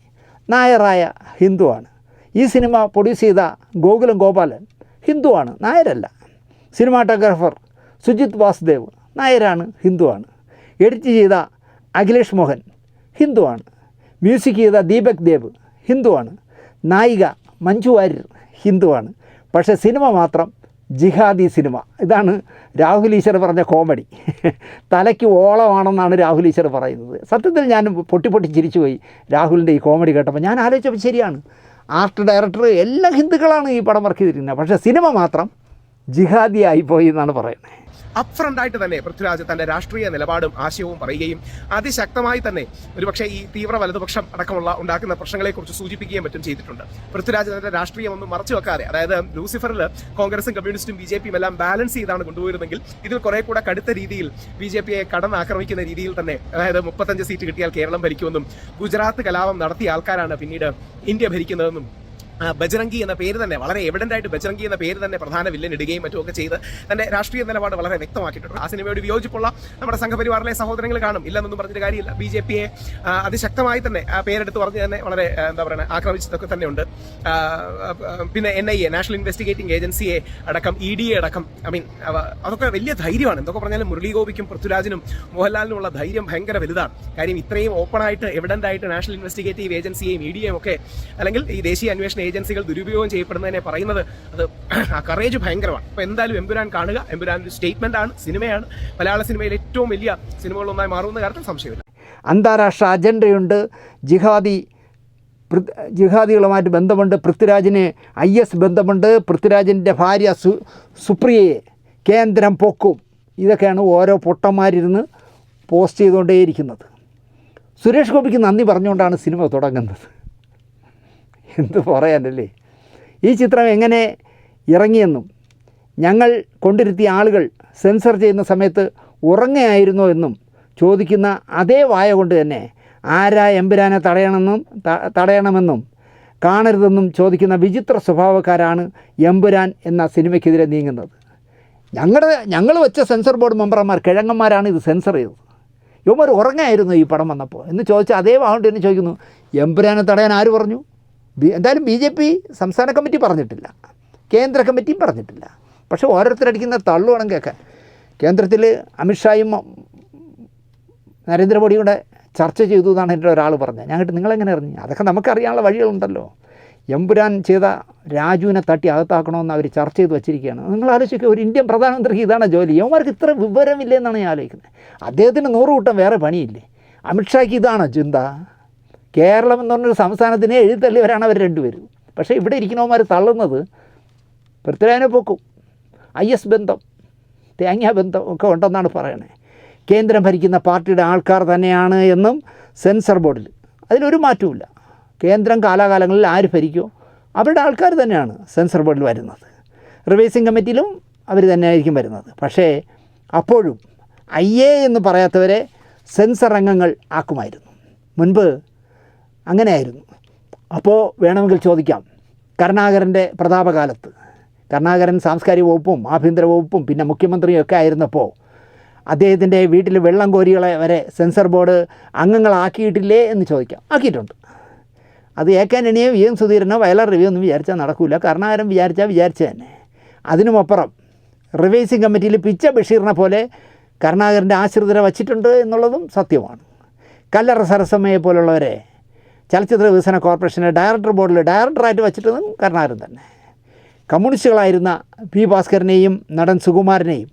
നായറായ ഹിന്ദുവാണ്. ഈ സിനിമ പ്രൊഡ്യൂസ് ചെയ്ത ഗോകുലം ഗോപാലൻ ഹിന്ദുവാണ്, നായരല്ല. സിനിമാറ്റോഗ്രാഫർ സുജിത് വാസുദേവ് നായരാണ്, ഹിന്ദുവാണ്. എഡിറ്റ് ചെയ്ത അഖിലേഷ് മോഹൻ ഹിന്ദുവാണ്. മ്യൂസിക് ചെയ്ത ദീപക് ദേവ് ഹിന്ദുവാണ്. നായിക മഞ്ജു വാര്യർ ഹിന്ദുവാണ്. പക്ഷേ സിനിമ മാത്രം ജിഹാദി സിനിമ. ഇതാണ് രാഹുൽ ഈശ്വർ പറഞ്ഞ കോമഡി. തലയ്ക്ക് ഓളമാണെന്നാണ് രാഹുൽ ഈശ്വർ പറയുന്നത്. സത്യത്തിൽ ഞാൻ പൊട്ടി ചിരിച്ചു പോയി രാഹുലിൻ്റെ ഈ കോമഡി കേട്ടപ്പോൾ. ഞാൻ ആലോചിച്ചപ്പോൾ ശരിയാണ്, ആർട്ട് ഡയറക്ടർ എല്ലാം ഹിന്ദുക്കളാണ് ഈ പടം വർക്ക് ചെയ്തിരിക്കുന്നത്, പക്ഷേ സിനിമ മാത്രം ജിഹാദി ആയിപ്പോയി എന്നാണ് പറയുന്നത്. അപ്ഫ്രണ്ടായിട്ട് തന്നെ പൃഥ്വിരാജ് തന്റെ രാഷ്ട്രീയ നിലപാടും ആശയവും പറയുകയും അതിശക്തമായി തന്നെ ഒരുപക്ഷെ ഈ തീവ്ര വലതുപക്ഷം അടക്കമുള്ള ഉണ്ടാക്കുന്ന പ്രശ്നങ്ങളെക്കുറിച്ച് സൂചിപ്പിക്കുകയും മറ്റും ചെയ്തിട്ടുണ്ട്. പൃഥ്വിരാജ് തന്റെ രാഷ്ട്രീയം ഒന്നും മറച്ചു വെക്കാതെ, അതായത് ലൂസിഫറിൽ കോൺഗ്രസും കമ്മ്യൂണിസ്റ്റും BJP എല്ലാം ബാലൻസ് ചെയ്താണ് കൊണ്ടുപോയിരുന്നെങ്കിൽ ഇതിൽ കുറെ കൂടെ കടുത്ത രീതിയിൽ BJP കടന്നാക്രമിക്കുന്ന രീതിയിൽ തന്നെ, അതായത് 35 സീറ്റ് കിട്ടിയാൽ കേരളം ഭരിക്കുമെന്നും ഗുജറാത്ത് കലാപം നടത്തിയ ആൾക്കാരാണ് പിന്നീട് ഇന്ത്യ ഭരിക്കുന്നതെന്നും ബജറംഗി എന്ന പേര് തന്നെ വളരെ എവിഡന്റ് ആയിട്ട് ബജറംഗി എന്ന പേര് തന്നെ പ്രധാന വില്ലൻ ഇടുകയും മറ്റുമൊക്കെ ചെയ്ത് തന്റെ രാഷ്ട്രീയ നിലപാട് വളരെ വ്യക്തമാക്കിയിട്ടുണ്ട്. ആ സിനിമയോട് വിയോജിപ്പുള്ള നമ്മുടെ സംഘപരിവാറിലെ സഹോദരങ്ങൾ കാണും, ഇല്ലെന്നൊന്നും പറഞ്ഞിട്ട് കാര്യമില്ല. BJP അതിശക്തമായി തന്നെ പേരെടുത്ത് പറഞ്ഞ് തന്നെ വളരെ എന്താ പറയുക ആക്രമിച്ചതൊക്കെ തന്നെയുണ്ട്. പിന്നെ NIA നാഷണൽ ഇൻവെസ്റ്റിഗേറ്റിംഗ് ഏജൻസിയെ അടക്കം ED അടക്കം അതൊക്കെ വലിയ ധൈര്യമാണ്. എന്തൊക്കെ പറഞ്ഞാലും മുരളി ഗോപിക്കും പൃഥ്വിരാജിനും മോഹൻലാലിനുമുള്ള ധൈര്യം ഭയങ്കര വലുതാണ്. കാര്യം ഇത്രയും ഓപ്പണായിട്ട് എവിഡന്റ് ആയിട്ട് നാഷണൽ ഇൻവെസ്റ്റിഗേറ്റീവ് ഏജൻസിയെയും EDയെയും ഒക്കെ, അല്ലെങ്കിൽ ഈ ദേശീയ അന്വേഷണ ഏജൻസികൾ ദുരുപയോഗം ചെയ്യപ്പെടുന്നതിനെ പറയുന്നത്, അത് ആ കറേജ് ഭയങ്കരമാണ്. അപ്പോൾ എന്തായാലും എമ്പുരാൻ കാണുക. എമ്പുരാൻ ഒരു സ്റ്റേറ്റ്മെന്റ് ആണ്, സിനിമയാണ്. മലയാള സിനിമയിൽ ഏറ്റവും വലിയ സിനിമകളൊന്നായി മാറുന്ന കാര്യത്തിൽ സംശയമില്ല. അന്താരാഷ്ട്ര അജണ്ടയുണ്ട്, ജിഹാദികളുമായിട്ട് ബന്ധമുണ്ട്, പൃഥ്വിരാജിന് IS ബന്ധമുണ്ട്, പൃഥ്വിരാജിൻ്റെ ഭാര്യ സുപ്രിയയെ കേന്ദ്രം പൊക്കും. ഇതൊക്കെയാണ് ഓരോ പൊട്ടന്മാരിരുന്ന് പോസ്റ്റ് ചെയ്തുകൊണ്ടേയിരിക്കുന്നത്. സുരേഷ് ഗോപിക്ക് നന്ദി പറഞ്ഞുകൊണ്ടാണ് സിനിമ തുടങ്ങുന്നത്. എന്ത് പറയാനല്ലേ. ഈ ചിത്രം എങ്ങനെ ഇറങ്ങിയെന്നും ഞങ്ങൾ കൊണ്ടിരുത്തിയ ആളുകൾ സെൻസർ ചെയ്യുന്ന സമയത്ത് ഉറങ്ങയായിരുന്നോ എന്നും ചോദിക്കുന്ന അതേ വായ കൊണ്ട് തന്നെ ആരാ എമ്പുരാനെ തടയണമെന്നും കാണരുതെന്നും ചോദിക്കുന്ന വിചിത്ര സ്വഭാവക്കാരാണ് എമ്പുരാൻ എന്ന സിനിമയ്ക്കെതിരെ നീങ്ങുന്നത്. ഞങ്ങൾ വെച്ച സെൻസർ ബോർഡ് മെമ്പർമാർ കിഴങ്ങന്മാരാണ് ഇത് സെൻസർ ചെയ്തത്. ഇവന്മാർ ഉറങ്ങായിരുന്നു ഈ പടം വന്നപ്പോൾ എന്ന് ചോദിച്ചാൽ അതേ വാഹനം തന്നെ ചോദിക്കുന്നു, എമ്പുരാനെ തടയാൻ ആര് പറഞ്ഞു? എന്തായാലും BJP സംസ്ഥാന കമ്മിറ്റി പറഞ്ഞിട്ടില്ല, കേന്ദ്ര കമ്മിറ്റിയും പറഞ്ഞിട്ടില്ല. പക്ഷേ ഓരോരുത്തരടിക്കുന്ന തള്ളുവേണം കേൾക്കാൻ. കേന്ദ്രത്തിൽ അമിത്ഷായും നരേന്ദ്രമോദിയും കൂടെ ചർച്ച ചെയ്തു എന്നാണ് എൻ്റെ ഒരാൾ പറഞ്ഞത്. ഞങ്ങൾക്ക് നിങ്ങളെങ്ങനെ അറിഞ്ഞു? അതൊക്കെ നമുക്കറിയാനുള്ള വഴികളുണ്ടല്ലോ. എമ്പുരാൻ ചെയ്ത രാജുവിനെ തട്ടി അകത്താക്കണമെന്ന് അവർ ചർച്ച ചെയ്ത് വെച്ചിരിക്കുകയാണ്. നിങ്ങൾ ആലോചിക്കുക, ഒരു ഇന്ത്യൻ പ്രധാനമന്ത്രിക്ക് ഇതാണ് ജോലി. യവന്മാർക്ക് ഇത്ര വിവരമില്ലേ എന്നാണ് ഞാൻ ആലോചിക്കുന്നത്. അദ്ദേഹത്തിന് 100 കൂട്ടം വേറെ പണിയില്ലേ? അമിത്ഷായ്ക്ക് ഇതാണോ ചിന്ത? കേരളം എന്ന് പറഞ്ഞൊരു സംസ്ഥാനത്തിനെ എഴുത്തള്ളിയവരാണ് അവർ രണ്ടുപേരും. പക്ഷേ ഇവിടെ ഇരിക്കുന്നവന്മാർ തള്ളുന്നത് പൃഥ്വിരാജിനെ പൊക്കും, IS ബന്ധം, തേങ്ങാ ബന്ധം ഒക്കെ ഉണ്ടെന്നാണ് പറയണത്. കേന്ദ്രം ഭരിക്കുന്ന പാർട്ടിയുടെ ആൾക്കാർ തന്നെയാണ് എന്നും സെൻസർ ബോർഡിൽ അതിലൊരു മാറ്റവുമില്ല. കേന്ദ്രം കാലാകാലങ്ങളിൽ ആര് ഭരിക്കുമോ അവരുടെ ആൾക്കാർ തന്നെയാണ് സെൻസർ ബോർഡിൽ വരുന്നത്. റിവൈസിംഗ് കമ്മിറ്റിയിലും അവർ തന്നെയായിരിക്കും വരുന്നത്. പക്ഷേ അപ്പോഴും IA എന്ന് പറയാത്തവരെ സെൻസർ അംഗങ്ങൾ ആക്കുമായിരുന്നു. മുൻപ് അങ്ങനെയായിരുന്നു. അപ്പോൾ വേണമെങ്കിൽ ചോദിക്കാം, കരുണാകരൻ്റെ പ്രതാപകാലത്ത്, കരുണാകരൻ സാംസ്കാരിക വകുപ്പും ആഭ്യന്തര വകുപ്പും പിന്നെ മുഖ്യമന്ത്രിയും ഒക്കെ ആയിരുന്നപ്പോൾ അദ്ദേഹത്തിൻ്റെ വീട്ടിൽ വെള്ളം കോരികളെ വരെ സെൻസർ ബോർഡ് അംഗങ്ങളാക്കിയിട്ടില്ലേ എന്ന് ചോദിക്കാം. ആക്കിയിട്ടുണ്ട്. അത് AN VM സുധീരനോ വയലാർ രവിയോ ഒന്നും വിചാരിച്ചാൽ നടക്കില്ല. കരുണാകരൻ വിചാരിച്ച തന്നെ. അതിനുമപ്പുറം റിവൈസിംഗ് കമ്മിറ്റിയിൽ പിച്ച ബഷീറിനെ പോലെ കരുണാകരൻ്റെ ആശ്രിതരെ വച്ചിട്ടുണ്ട് എന്നുള്ളതും സത്യമാണ്. കല്ലറ സരസമ്മയെ പോലുള്ളവരെ ചലച്ചിത്ര വികസന കോർപ്പറേഷൻ്റെ ഡയറക്ടർ ബോർഡിൽ ഡയറക്ടറായിട്ട് വച്ചിട്ടതും കരുണാകരൻ തന്നെ. കമ്മ്യൂണിസ്റ്റുകളായിരുന്ന P. ഭാസ്കരനെയും നടൻ സുകുമാരനെയും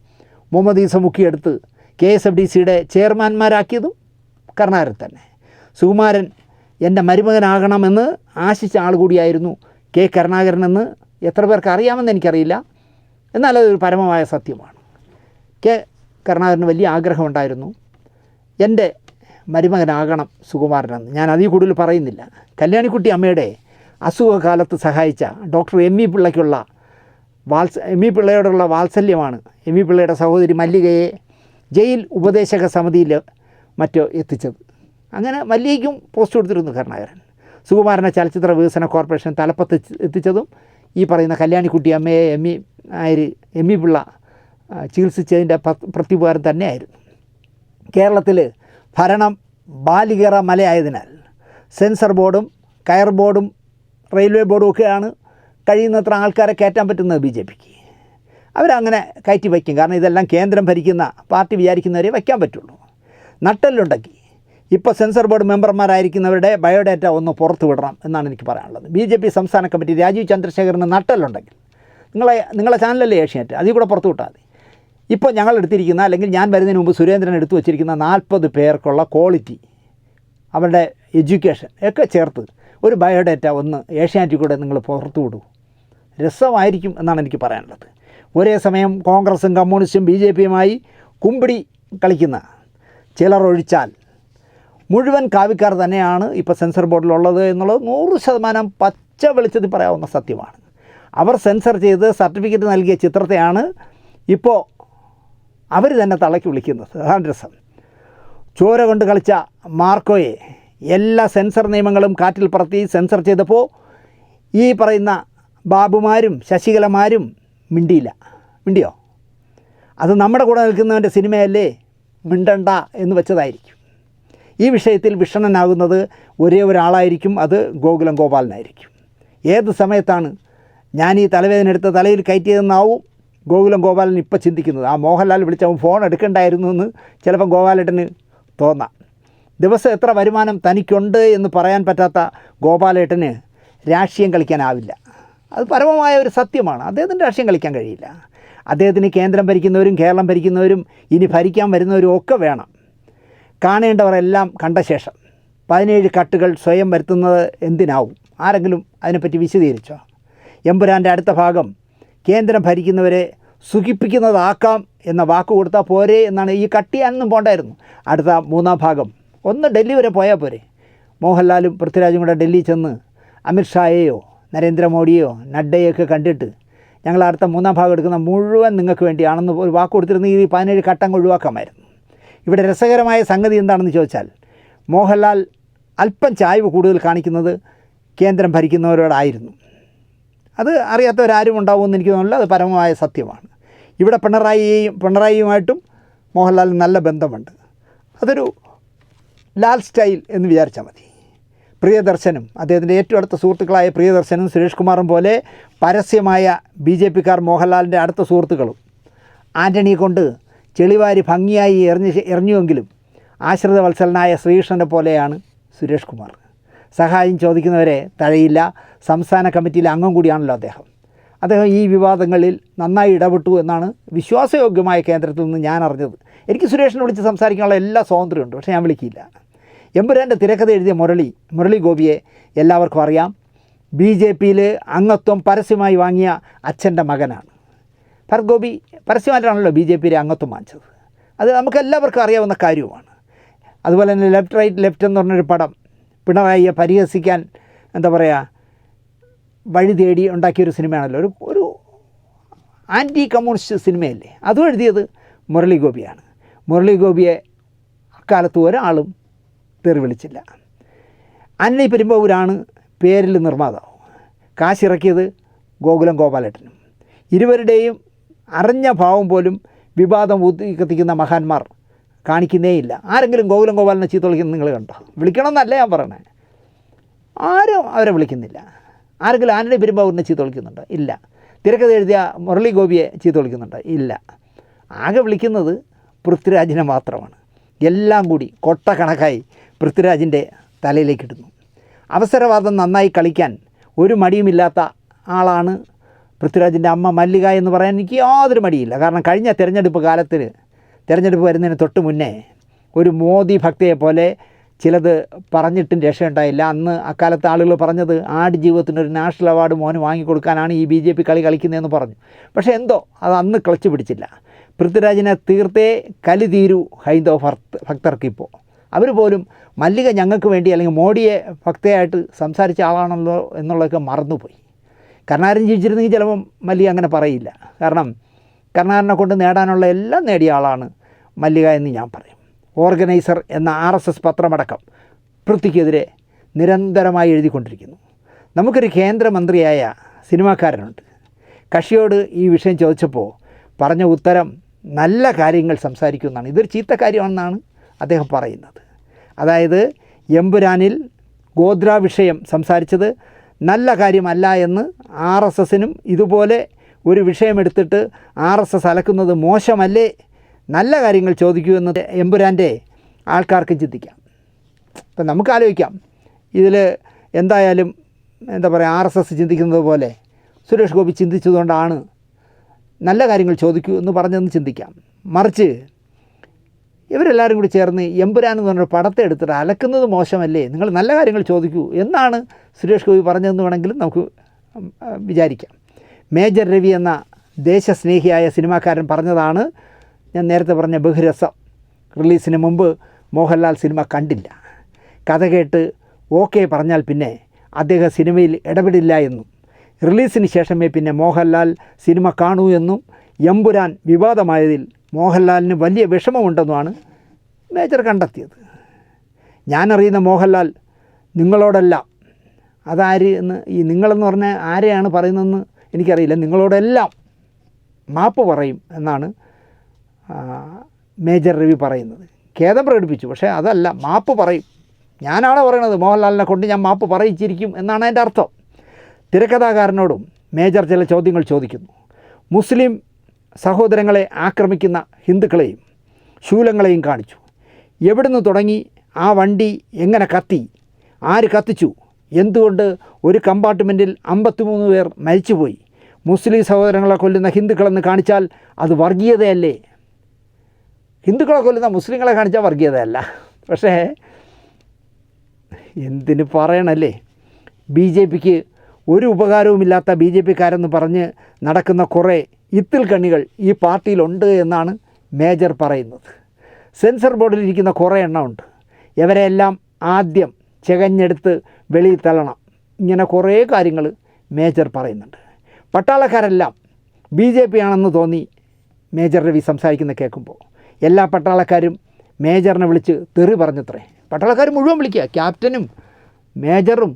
മുഹമ്മദ് ഈസ മുക്കിയെടുത്ത് KSFDCയുടെ ചെയർമാൻമാരാക്കിയതും കരുണാകരൻ തന്നെ. സുകുമാരൻ എൻ്റെ മരുമകനാകണമെന്ന് ആശിച്ച ആൾ കൂടിയായിരുന്നു കരുണാകരനെന്ന് എത്ര പേർക്ക് അറിയാമെന്ന് എനിക്കറിയില്ല. എന്നാൽ അതൊരു പരമമായ സത്യമാണ്. കരുണാകരന് വലിയ ആഗ്രഹമുണ്ടായിരുന്നു എൻ്റെ മരുമകനാകണം സുകുമാരനെന്ന്. ഞാൻ അതിൽ കൂടുതൽ പറയുന്നില്ല. കല്യാണിക്കുട്ടി അമ്മയുടെ അസുഖകാലത്ത് സഹായിച്ച ഡോക്ടർ ME പിള്ളയ്ക്കുള്ള ME പിള്ളയോടുള്ള വാത്സല്യമാണ് ME പിള്ളയുടെ സഹോദരി മല്ലികയെ ജയിൽ ഉപദേശക സമിതിയിൽ മറ്റോ എത്തിച്ചത്. അങ്ങനെ മല്ലികയ്ക്കും പോസ്റ്റ് കൊടുത്തിരുന്നു കരുണാകരൻ. സുകുമാരനെ ചലച്ചിത്ര വികസന കോർപ്പറേഷൻ തലപ്പത്ത് എത്തിച്ചതും ഈ പറയുന്ന കല്യാണിക്കുട്ടി അമ്മയെ ME പിള്ള ചികിത്സിച്ചതിൻ്റെ പ്രത്യുപകാരം തന്നെയായിരുന്നു. കേരളത്തിൽ ഭരണം ബാലികേറ മലയായതിനാൽ സെൻസർ ബോർഡും കയർ ബോർഡും റെയിൽവേ ബോർഡും ഒക്കെയാണ് കഴിയുന്നത്ര ആൾക്കാരെ കയറ്റാൻ പറ്റുന്നത് BJPക്ക്. അവരങ്ങനെ കയറ്റി വയ്ക്കും. കാരണം ഇതെല്ലാം കേന്ദ്രം ഭരിക്കുന്ന പാർട്ടി വിചാരിക്കുന്നവരെ വയ്ക്കാൻ പറ്റുള്ളൂ. നട്ടെല്ലുണ്ടെങ്കിൽ ഇപ്പോൾ സെൻസർ ബോർഡ് മെമ്പർമാരായിരിക്കുന്നവരുടെ ബയോഡാറ്റ ഒന്ന് പുറത്തു വിടണം എന്നാണ് എനിക്ക് പറയാനുള്ളത്. BJP സംസ്ഥാന കമ്മിറ്റി രാജീവ് ചന്ദ്രശേഖറിന് നട്ടെല്ലുണ്ടെങ്കിൽ നിങ്ങളെ ചാനലല്ലേ ഏഷ്യാനെറ്റ്, അതിൽ കൂടെ പുറത്തു വിട്ടാൽ മതി. ഇപ്പോൾ ഞങ്ങൾ എടുത്തിരിക്കുന്ന, അല്ലെങ്കിൽ ഞാൻ വരുന്നതിന് മുമ്പ് സുരേന്ദ്രൻ എടുത്തു വച്ചിരിക്കുന്ന 40 പേർക്കുള്ള ക്വാളിറ്റി, അവരുടെ എഡ്യൂക്കേഷൻ ഒക്കെ ചേർത്ത് ഒരു ബയോഡേറ്റ ഒന്ന് ഏഷ്യാനെറ്റിൽ കൂടെ നിങ്ങൾ പുറത്തു വിടൂ. രസമായിരിക്കും എന്നാണ് എനിക്ക് പറയാനുള്ളത്. ഒരേ സമയം കോൺഗ്രസും കമ്മ്യൂണിസ്റ്റും BJPയുമായി കുമ്പിടി കളിക്കുന്ന ചിലർ ഒഴിച്ചാൽ മുഴുവൻ കാവിക്കാർ തന്നെയാണ് ഇപ്പോൾ സെൻസർ ബോർഡിലുള്ളത് എന്നുള്ളത് 100% പച്ച വെളിച്ചത്തിൽ പറയാവുന്ന സത്യമാണ്. അവർ സെൻസർ ചെയ്ത് സർട്ടിഫിക്കറ്റ് നൽകിയ ചിത്രത്തെയാണ് ഇപ്പോൾ അവർ തന്നെ തള്ളക്കി വിളിക്കുന്നത്. അതാണ് രസം. ചോര കൊണ്ട് കളിച്ച മാർക്കോയെ എല്ലാ സെൻസർ നിയമങ്ങളും കാറ്റിൽ പറത്തി സെൻസർ ചെയ്തപ്പോൾ ഈ പറയുന്ന ബാബുമാരും ശശികലമാരും മിണ്ടിയോ? അത് നമ്മുടെ കൂടെ നിൽക്കുന്നവൻ്റെ സിനിമയല്ലേ, മിണ്ടണ്ട എന്ന് വെച്ചതായിരിക്കും. ഈ വിഷയത്തിൽ വിഷണനാകുന്നത് ഒരേ ഒരാളായിരിക്കും, അത് ഗോകുലം ഗോപാലനായിരിക്കും. ഏത് സമയത്താണ് ഞാൻ ഈ തലവേദന എടുത്ത് തലയിൽ കയറ്റിയതെന്നാവും ഗോകുലം ഗോപാലൻ ഇപ്പോൾ ചിന്തിക്കുന്നത്. ആ മോഹൻലാൽ വിളിച്ചവൻ ഫോൺ എടുക്കണ്ടായിരുന്നു എന്ന് ചിലപ്പം ഗോപാലേട്ടന് തോന്നാം. ദിവസം എത്ര വരുമാനം തനിക്കുണ്ട് എന്ന് പറയാൻ പറ്റാത്ത ഗോപാലേട്ടന് രാഷ്ട്രീയം കളിക്കാനാവില്ല. അത് പരമമായ ഒരു സത്യമാണ്. അദ്ദേഹത്തിന് രാഷ്ട്രീയം കളിക്കാൻ കഴിയില്ല. അദ്ദേഹത്തിന് കേന്ദ്രം ഭരിക്കുന്നവരും കേരളം ഭരിക്കുന്നവരും ഇനി ഭരിക്കാൻ വരുന്നവരും ഒക്കെ വേണം. കാണേണ്ടവരെല്ലാം കണ്ട ശേഷം 17 കട്ടുകൾ സ്വയം വരുത്തുന്നത് എന്തിനാവും? ആരെങ്കിലും അതിനെപ്പറ്റി വിശദീകരിച്ചോ? എമ്പുരാൻ്റെ അടുത്ത ഭാഗം കേന്ദ്രം ഭരിക്കുന്നവരെ സുഖിപ്പിക്കുന്നതാക്കാം എന്ന വാക്ക് കൊടുത്താൽ പോരെ എന്നാണ്. ഈ കട്ടിയാനൊന്നും പോണ്ടായിരുന്നു. അടുത്ത 3-ാം ഭാഗം ഒന്ന് ഡൽഹി വരെ പോയാൽ പോരെ? മോഹൻലാലും പൃഥ്വിരാജും കൂടെ ഡൽഹി ചെന്ന് അമിത്ഷായെയോ നരേന്ദ്രമോദിയോ നഡ്ഡയൊക്കെ കണ്ടിട്ട് ഞങ്ങൾ അടുത്ത 3-ാം ഭാഗം എടുക്കുന്ന മുഴുവൻ നിങ്ങൾക്ക് വേണ്ടിയാണെന്ന് ഒരു വാക്ക് കൊടുത്തിരുന്നെങ്കിൽ ഈ 17 കട്ടങ്ങ് ഒഴിവാക്കാമായിരുന്നു. ഇവിടെ രസകരമായ സംഗതി എന്താണെന്ന് ചോദിച്ചാൽ, മോഹൻലാൽ അല്പം ചായ്വ് കൂടുതൽ കാണിക്കുന്നത് കേന്ദ്രം ഭരിക്കുന്നവരോടായിരുന്നു. അത് അറിയാത്തവരാരും ഉണ്ടാവുമെന്ന് എനിക്ക് തോന്നുന്നില്ല. അത് പരമമായ സത്യമാണ്. ഇവിടെ പിണറായിയുമായിട്ടും മോഹൻലാലിന് നല്ല ബന്ധമുണ്ട്. അതൊരു ലാൽ സ്റ്റൈൽ എന്ന് വിചാരിച്ചാൽ മതി. പ്രിയദർശനും അദ്ദേഹത്തിൻ്റെ ഏറ്റവും അടുത്ത സുഹൃത്തുക്കളായ പ്രിയദർശനും സുരേഷ് കുമാറും പോലെ പരസ്യമായ BJPക്കാർ മോഹൻലാലിൻ്റെ അടുത്ത സുഹൃത്തുക്കളും ആൻ്റണിയെ കൊണ്ട് ചെളിവാരി ഭംഗിയായി എറിഞ്ഞുവെങ്കിലും ആശ്രിത വത്സലനായ ശ്രീകൃഷ്ണനെ പോലെയാണ് സുരേഷ് കുമാർ. സഹായം ചോദിക്കുന്നവരെ തഴയില്ല. സംസ്ഥാന കമ്മിറ്റിയിലെ അംഗം കൂടിയാണല്ലോ അദ്ദേഹം ഈ വിവാദങ്ങളിൽ നന്നായി ഇടപെട്ടു എന്നാണ് വിശ്വാസയോഗ്യമായ കേന്ദ്രത്തിൽ നിന്ന് ഞാൻ അറിഞ്ഞത്. എനിക്ക് സുരേഷിനെ വിളിച്ച് സംസാരിക്കാനുള്ള എല്ലാ സ്വാതന്ത്ര്യമുണ്ട്, പക്ഷേ ഞാൻ വിളിക്കില്ല. എമ്പുരാൻ്റെ തിരക്കഥ എഴുതിയ മുരളി ഗോപിയെ എല്ലാവർക്കും അറിയാം. BJPയിൽ അംഗത്വം പരസ്യമായി വാങ്ങിയ അച്ഛൻ്റെ മകനാണ്. ഭരത് ഗോപി പരസ്യമായിട്ടാണല്ലോ BJPയിലെ അംഗത്വം വാങ്ങിച്ചത്. അത് നമുക്ക് എല്ലാവർക്കും അറിയാവുന്ന കാര്യവുമാണ്. അതുപോലെ തന്നെ ലെഫ്റ്റ് റൈറ്റ് ലെഫ്റ്റ് എന്ന് പറഞ്ഞൊരു പടം പിണറായിയെ പരിഹസിക്കാൻ വഴി തേടി ഉണ്ടാക്കിയൊരു സിനിമയാണല്ലോ, ഒരു ആൻറ്റി കമ്മ്യൂണിസ്റ്റ് സിനിമയല്ലേ. അതും എഴുതിയത് മുരളി ഗോപിയാണ്. മുരളി ഗോപിയെ അക്കാലത്ത് ഒരാളും തെറി വിളിച്ചില്ല. ആന്റണി പെരുമ്പാവൂരാണ് പേരിൽ നിർമ്മാതാവ്. കാശിറക്കിയത് ഗോകുലം ഗോപാലേട്ടനും. ഇരുവരുടെയും അറിഞ്ഞ ഭാവം പോലും വിവാദം കത്തിക്കുന്ന മഹാന്മാർ കാണിക്കുന്നേയില്ല. ആരെങ്കിലും ഗോകുലം ഗോപാലനെ ചീത്ത വിളിക്കുന്നത് നിങ്ങൾ കണ്ടോ? വിളിക്കണമെന്നല്ല ഞാൻ പറയണേ, ആരും അവരെ വിളിക്കുന്നില്ല. ആരെങ്കിലും ആന്റണി പെരുമ്പാവൂരിനെ ചീത്ത വിളിക്കുന്നുണ്ടോ? ഇല്ല. തിരക്കഥ എഴുതിയ മുരളി ഗോപിയെ ചീത്ത വിളിക്കുന്നുണ്ടോ? ഇല്ല. ആകെ വിളിക്കുന്നത് പൃഥ്വിരാജിനെ മാത്രമാണ്. എല്ലാം കൂടി കൊട്ടക്കണക്കായി പൃഥ്വിരാജിൻ്റെ തലയിലേക്കിടുന്നു. അവസരവാദം നന്നായി കളിക്കാൻ ഒരു മടിയുമില്ലാത്ത ആളാണ് പൃഥ്വിരാജിൻ്റെ അമ്മ മല്ലിക എന്ന് പറയാൻ എനിക്ക് യാതൊരു മടിയില്ല. കാരണം കഴിഞ്ഞ തിരഞ്ഞെടുപ്പ് വരുന്നതിന് തൊട്ട് മുന്നേ ഒരു മോദി ഭക്തയെ പോലെ ചിലത് പറഞ്ഞിട്ടും രക്ഷയുണ്ടായില്ല. അന്ന് അക്കാലത്ത് ആളുകൾ പറഞ്ഞത് ആടുജീവിതത്തിനൊരു നാഷണൽ അവാർഡ് മോന് വാങ്ങിക്കൊടുക്കാനാണ് ഈ BJP കളി കളിക്കുന്നതെന്ന് പറഞ്ഞു. പക്ഷേ എന്തോ അത് അന്ന് ക്ലച്ച് പിടിച്ചില്ല. പൃഥ്വിരാജിനെ തീർത്തേ കലി തീരൂ ഹൈന്ദവ ഭക്തർക്കിപ്പോൾ. അവർ പോലും മല്ലിക ഞങ്ങൾക്ക് വേണ്ടി അല്ലെങ്കിൽ മോഡിയെ ഭക്തയായിട്ട് സംസാരിച്ച ആളാണല്ലോ എന്നുള്ളതൊക്കെ മറന്നുപോയി. കരുണാകരൻ ജീവിച്ചിരുന്നെങ്കിൽ ചിലപ്പം മല്ലിക അങ്ങനെ പറയില്ല. കാരണം കരുണാകരനെ കൊണ്ട് നേടാനുള്ള എല്ലാം നേടിയ ആളാണ് മല്ലിക എന്ന് ഞാൻ പറയും. ഓർഗനൈസർ എന്ന RSS പത്രമടക്കം പൃഥ്വിക്കെതിരെ നിരന്തരമായി എഴുതിക്കൊണ്ടിരിക്കുന്നു. നമുക്കൊരു കേന്ദ്രമന്ത്രിയായ സിനിമാക്കാരനുണ്ട്. കക്ഷിയോട് ഈ വിഷയം ചോദിച്ചപ്പോൾ പറഞ്ഞ ഉത്തരം നല്ല കാര്യങ്ങൾ സംസാരിക്കുമെന്നാണ്. ഇതൊരു ചീത്ത കാര്യമാണെന്നാണ് അദ്ദേഹം പറയുന്നത്. അതായത് എമ്പുരാനിൽ ഗോദ്ര വിഷയം സംസാരിച്ചത് നല്ല കാര്യമല്ല എന്ന് RSSനും ഇതുപോലെ ഒരു വിഷയമെടുത്തിട്ട് RSS അലക്കുന്നത് മോശമല്ലേ, നല്ല കാര്യങ്ങൾ ചോദിക്കൂ എന്ന് എമ്പുരാൻ്റെ ആൾക്കാർക്ക് ചിന്തിക്കാം. ഇപ്പം നമുക്ക് ആലോചിക്കാം, ഇതിൽ എന്തായാലും RSS ചിന്തിക്കുന്നത് പോലെ സുരേഷ് ഗോപി ചിന്തിച്ചതുകൊണ്ടാണ് നല്ല കാര്യങ്ങൾ ചോദിക്കൂ എന്ന് പറഞ്ഞതെന്ന് ചിന്തിക്കാം. മറിച്ച് ഇവരെല്ലാവരും കൂടി ചേർന്ന് എമ്പുരാൻ എന്ന് പറഞ്ഞൊരു പടത്തെ എടുത്തിട്ട് അലക്കുന്നത് മോശമല്ലേ, നിങ്ങൾ നല്ല കാര്യങ്ങൾ ചോദിക്കൂ എന്നാണ് സുരേഷ് ഗോപി പറഞ്ഞതെന്ന് വേണമെങ്കിലും നമുക്ക് വിചാരിക്കാം. മേജർ രവി എന്ന ദേശസ്നേഹിയായ സിനിമാക്കാരൻ പറഞ്ഞതാണ് ഞാൻ നേരത്തെ പറഞ്ഞ ബഹുരസം. റിലീസിന് മുമ്പ് മോഹൻലാൽ സിനിമ കണ്ടില്ല, കഥ കേട്ട് ഓക്കെ പറഞ്ഞാൽ പിന്നെ അദ്ദേഹം സിനിമയിൽ ഇടപെടില്ല എന്നും റിലീസിന് ശേഷമേ പിന്നെ മോഹൻലാൽ സിനിമ കാണൂ എന്നും എമ്പുരാൻ വിവാദമായതിൽ മോഹൻലാലിന് വലിയ വിഷമമുണ്ടെന്നുമാണ് മേജർ കണ്ടെത്തിയത്. ഞാനറിയുന്ന മോഹൻലാൽ നിങ്ങളോടല്ല, അതാര് എന്ന് ഈ നിങ്ങളെന്ന് പറഞ്ഞാൽ ആരെയാണ് പറയുന്നതെന്ന് എനിക്കറിയില്ല, നിങ്ങളോടെല്ലാം മാപ്പ് പറയും എന്നാണ് മേജർ രവി പറയുന്നത്. ഖേദം പ്രകടിപ്പിച്ചു, പക്ഷേ അതല്ല, മാപ്പ് പറയും. ഞാനാണ് പറയണത്, മോഹൻലാലിനെ കൊണ്ട് ഞാൻ മാപ്പ് പറയിച്ചിരിക്കും എന്നാണ് അതിൻ്റെ അർത്ഥം. തിരക്കഥാകാരനോടും മേജർ ചില ചോദ്യങ്ങൾ ചോദിക്കുന്നു. മുസ്ലിം സഹോദരങ്ങളെ ആക്രമിക്കുന്ന ഹിന്ദുക്കളെയും ശൂലങ്ങളെയും കാണിച്ചു. എവിടുന്ന് തുടങ്ങി, ആ വണ്ടി എങ്ങനെ കത്തി, ആര് കത്തിച്ചു, എന്തുകൊണ്ട് ഒരു കമ്പാർട്ട്മെൻറ്റിൽ 53 പേർ മരിച്ചുപോയി, മുസ്ലിം സഹോദരങ്ങളെ കൊല്ലുന്ന ഹിന്ദുക്കളെന്ന് കാണിച്ചാൽ അത് വർഗീയതയല്ലേ? ഹിന്ദുക്കളെ കൊല്ലുന്ന മുസ്ലിങ്ങളെ കാണിച്ചാൽ വർഗീയതയല്ല. പക്ഷേ എന്തിന് പറയണല്ലേ, ബി ജെ പിക്ക് ഒരു ഉപകാരവുമില്ലാത്ത ബി ജെ പിക്കാരെന്ന് പറഞ്ഞ് നടക്കുന്ന കുറേ ഇത്തിൽ കണ്ണികൾ ഈ പാർട്ടിയിലുണ്ട് എന്നാണ് മേജർ പറയുന്നത്. സെൻസർ ബോർഡിലിരിക്കുന്ന കുറേ എണ്ണമുണ്ട്, ഇവരെല്ലാം ആദ്യം ചെകഞ്ഞെടുത്ത് വെളിയിൽ തള്ളണം. ഇങ്ങനെ കുറേ കാര്യങ്ങൾ മേജർ പറയുന്നുണ്ട്. പട്ടാളക്കാരെല്ലാം ബി ജെ പി ആണെന്ന് തോന്നി മേജർ രവി സംസാരിക്കുന്ന കേൾക്കുമ്പോൾ എല്ലാ പട്ടാളക്കാരും മേജറിനെ വിളിച്ച് തെറി പറഞ്ഞത്രേ. പട്ടാളക്കാർ മുഴുവൻ വിളിക്കുക, ക്യാപ്റ്റനും മേജറും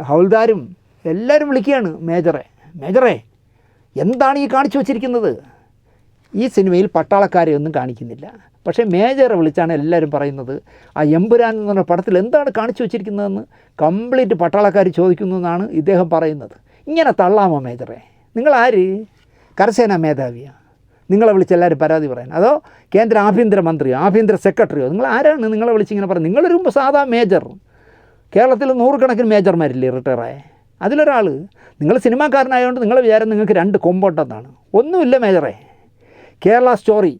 ഹൗൽദാരും എല്ലാവരും വിളിക്കുകയാണ് മേജറെ എന്താണ് ഈ കാണിച്ചു വച്ചിരിക്കുന്നത്? ഈ സിനിമയിൽ പട്ടാളക്കാരെ ഒന്നും കാണിക്കുന്നില്ല, പക്ഷേ മേജറെ വിളിച്ചാണ് എല്ലാവരും പറയുന്നത് ആ എമ്പുരാൻ എന്ന് പറഞ്ഞ പടത്തിൽ എന്താണ് കാണിച്ചു വച്ചിരിക്കുന്നതെന്ന് കംപ്ലീറ്റ് പട്ടാളക്കാർ ചോദിക്കുന്നു എന്നാണ് ഇദ്ദേഹം പറയുന്നത്. ഇങ്ങനെ തള്ളാമോ മേജറെ? നിങ്ങളാര്, കരസേനാ മേധാവിയാണ്? നിങ്ങളെ വിളിച്ച് എല്ലാവരും പരാതി പറയാൻ? അതോ കേന്ദ്ര ആഭ്യന്തരമന്ത്രിയോ ആഭ്യന്തര സെക്രട്ടറിയോ? നിങ്ങൾ ആരാണ് നിങ്ങളെ വിളിച്ച് ഇങ്ങനെ പറയുന്നത്? നിങ്ങളൊരു മുമ്പ് സാധാ മേജർ, കേരളത്തിൽ 100 കണക്കിന് മേജർമാരില്ലേ റിട്ടയറായ, അതിലൊരാൾ. നിങ്ങൾ സിനിമാക്കാരനായതുകൊണ്ട് നിങ്ങളെ വിചാരം നിങ്ങൾക്ക് 2 കൊമ്പുണ്ടെന്നാണ്. ഒന്നുമില്ല മേജറെ, കേരള സ്റ്റോറി